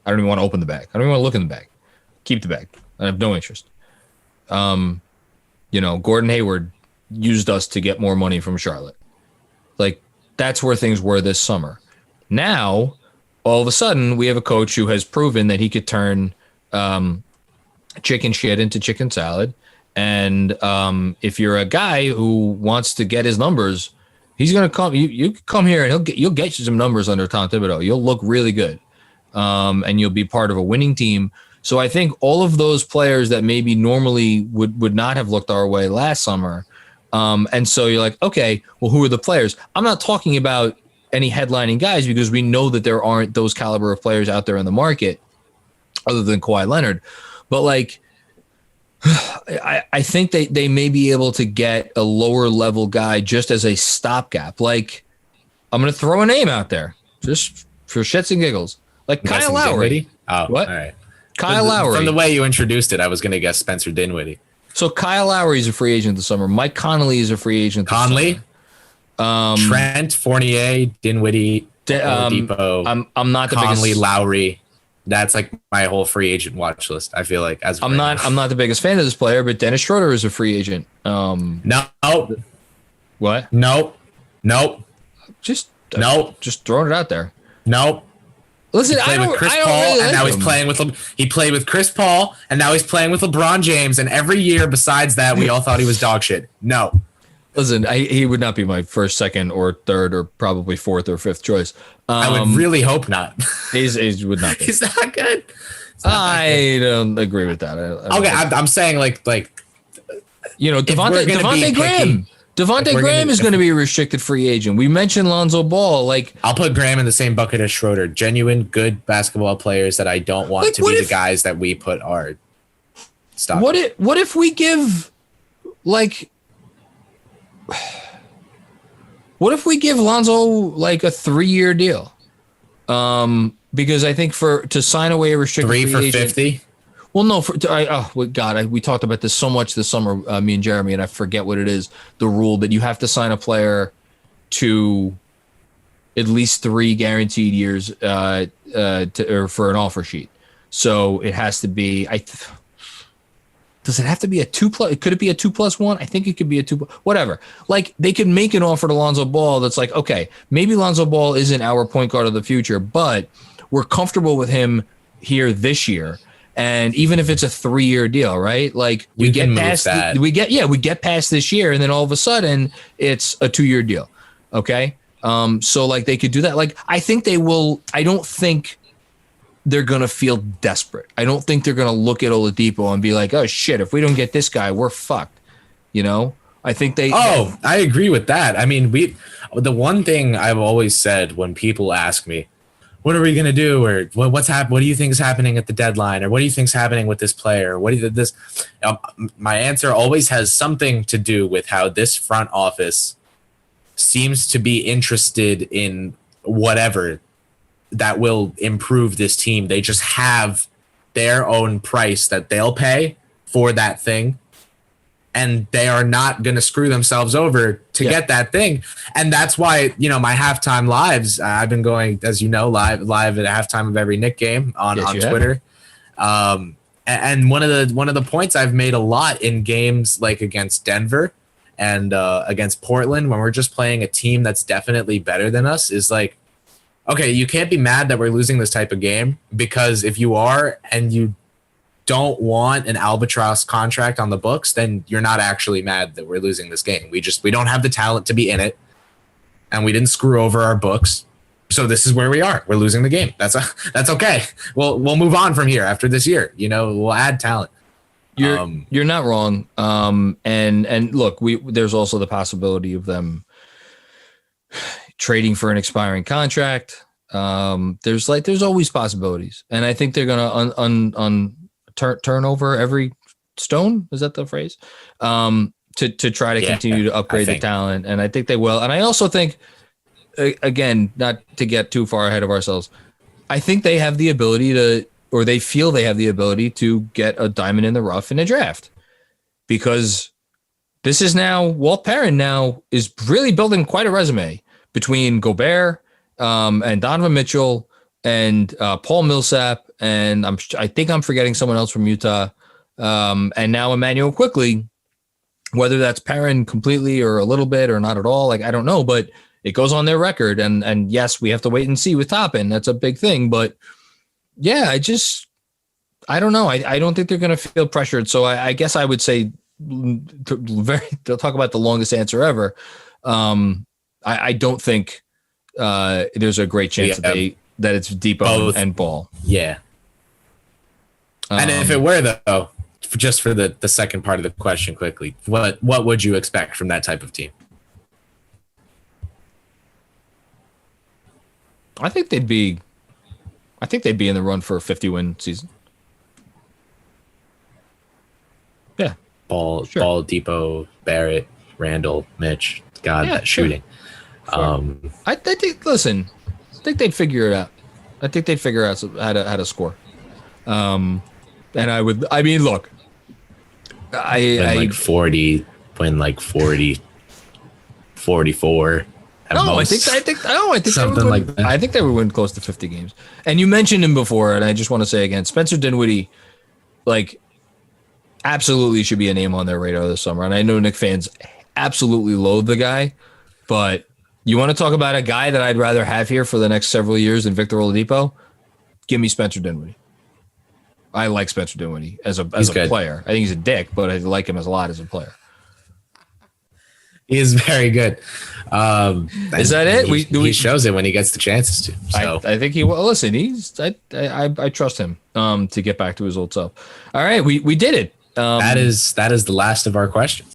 I don't even want to open the bag. I don't even want to look in the bag. Keep the bag. I have no interest." Gordon Hayward used us to get more money from Charlotte. Like, that's where things were this summer. Now, all of a sudden, we have a coach who has proven that he could turn chicken shit into chicken salad. And if you're a guy who wants to get his numbers, he's going to come. You come here and you'll get you some numbers under Tom Thibodeau. You'll look really good, and you'll be part of a winning team. So I think all of those players that maybe normally would not have looked our way last summer, and so you're like, okay, well, who are the players? I'm not talking about any headlining guys, because we know that there aren't those caliber of players out there in the market other than Kawhi Leonard. But like, I think they may be able to get a lower level guy just as a stopgap. Like, I'm going to throw a name out there just for shits and giggles. Like Kyle Lowry. Oh, what? All right. Kyle Lowry. From the way you introduced it, I was going to guess Spencer Dinwiddie. So Kyle Lowry is a free agent this summer. Mike Conley is a free agent this Conley? summer. Trent, Fournier, Dinwiddie, Oladipo, I'm not the Conley, biggest. Lowry. That's like my whole free agent watch list. I feel like I'm not the biggest fan of this player, but Dennis Schroeder is a free agent. No. What? Nope. Just throwing it out there. Nope. Listen, He played with Chris Paul, and now he's playing with. He played with Chris Paul, and now he's playing with LeBron James. And every year besides that, we all thought he was dog shit. No. Listen, he would not be my first, second, or third, or probably fourth or fifth choice. I would really hope not. He would not be. He's not good. I don't agree with that. I'm saying like Devontae Graham. Devontae Graham is going to be a restricted free agent. We mentioned Lonzo Ball. Like, I'll put Graham in the same bucket as Schroeder. Genuine good basketball players that I don't want to be the guys that we put our stock. What if we give like? What if we give Lonzo like a 3-year deal? Because I think to sign away a restricted 3 for agent, 50. Well, no. We talked about this so much this summer, me and Jeremy, and I forget what it is. The rule that you have to sign a player to at least 3 guaranteed years or for an offer sheet. So it has to be. Does it have to be a 2+? Could it be a 2+1? I think it could be a 2. Whatever. Like, they could make an offer to Lonzo Ball that's like, okay, maybe Lonzo Ball isn't our point guard of the future, but we're comfortable with him here this year. And even if it's a 3-year deal, right? Like, we get past this year, and then all of a sudden it's a 2-year deal. Okay. So like they could do that. Like, I think they will. I don't think they're going to feel desperate. I don't think they're going to look at Oladipo and be like, oh shit, if we don't get this guy, we're fucked. You know, I think I agree with that. I mean, the one thing I've always said when people ask me, what are we going to do? Or what's happening? What do you think is happening at the deadline? Or what do you think is happening with this player? What do you this? My answer always has something to do with how this front office seems to be interested in whatever that will improve this team. They just have their own price that they'll pay for that thing. And they are not going to screw themselves over to get that thing. And that's why, my halftime lives, I've been going, as you know, live at halftime of every Knick game on Twitter. And one of the points I've made a lot in games like against Denver and against Portland, when we're just playing a team that's definitely better than us, is like, okay, you can't be mad that we're losing this type of game, because if you are and you don't want an albatross contract on the books, then you're not actually mad that we're losing this game. We don't have the talent to be in it, and we didn't screw over our books. So this is where we are. We're losing the game. That's okay. We'll move on from here after this year. We'll add talent. You're not wrong. And look, there's also the possibility of them trading for an expiring contract. There's always possibilities, and I think they're gonna turn over every stone. Is that the phrase? To try to continue to upgrade the talent. And I think they will. And I also think, again, not to get too far ahead of ourselves, I think they have the ability or they feel they have the ability to get a diamond in the rough in a draft, because this is now, Walt Perrin now is really building quite a resume between Gobert and Donovan Mitchell and Paul Millsap, and I think I'm forgetting someone else from Utah, and now Emmanuel Quickley. Whether that's Perrin completely or a little bit or not at all, I don't know, but it goes on their record. And yes, we have to wait and see with Toppin. That's a big thing, but yeah, I don't know. I don't think they're going to feel pressured. So I guess I would say, they'll talk about the longest answer ever. I don't think there's a great chance that it's Depot and Ball. Yeah. And if it were, though, just for the second part of the question quickly, what would you expect from that type of team? I think they'd be in the run for a 50-win season. Yeah. Ball, Depot, Barrett, Randall, Mitch. God, that shooting. Sure. I think. Listen, I think they'd figure it out. I think they'd figure out how to score. And look, I 40, win like 40, 44. No, I think something like that. I think they would win close to 50 games. And you mentioned him before, and I just want to say again, Spencer Dinwiddie, absolutely should be a name on their radar this summer. And I know Knicks fans absolutely loathe the guy, but you want to talk about a guy that I'd rather have here for the next several years than Victor Oladipo? Give me Spencer Dinwiddie. I like Spencer Dinwiddie as a player. I think he's a dick, but I like him a lot as a player. He is very good. Is that it? He shows it when he gets the chances to. So I think he will. Listen, I trust him to get back to his old self. All right, we did it. That is the last of our questions.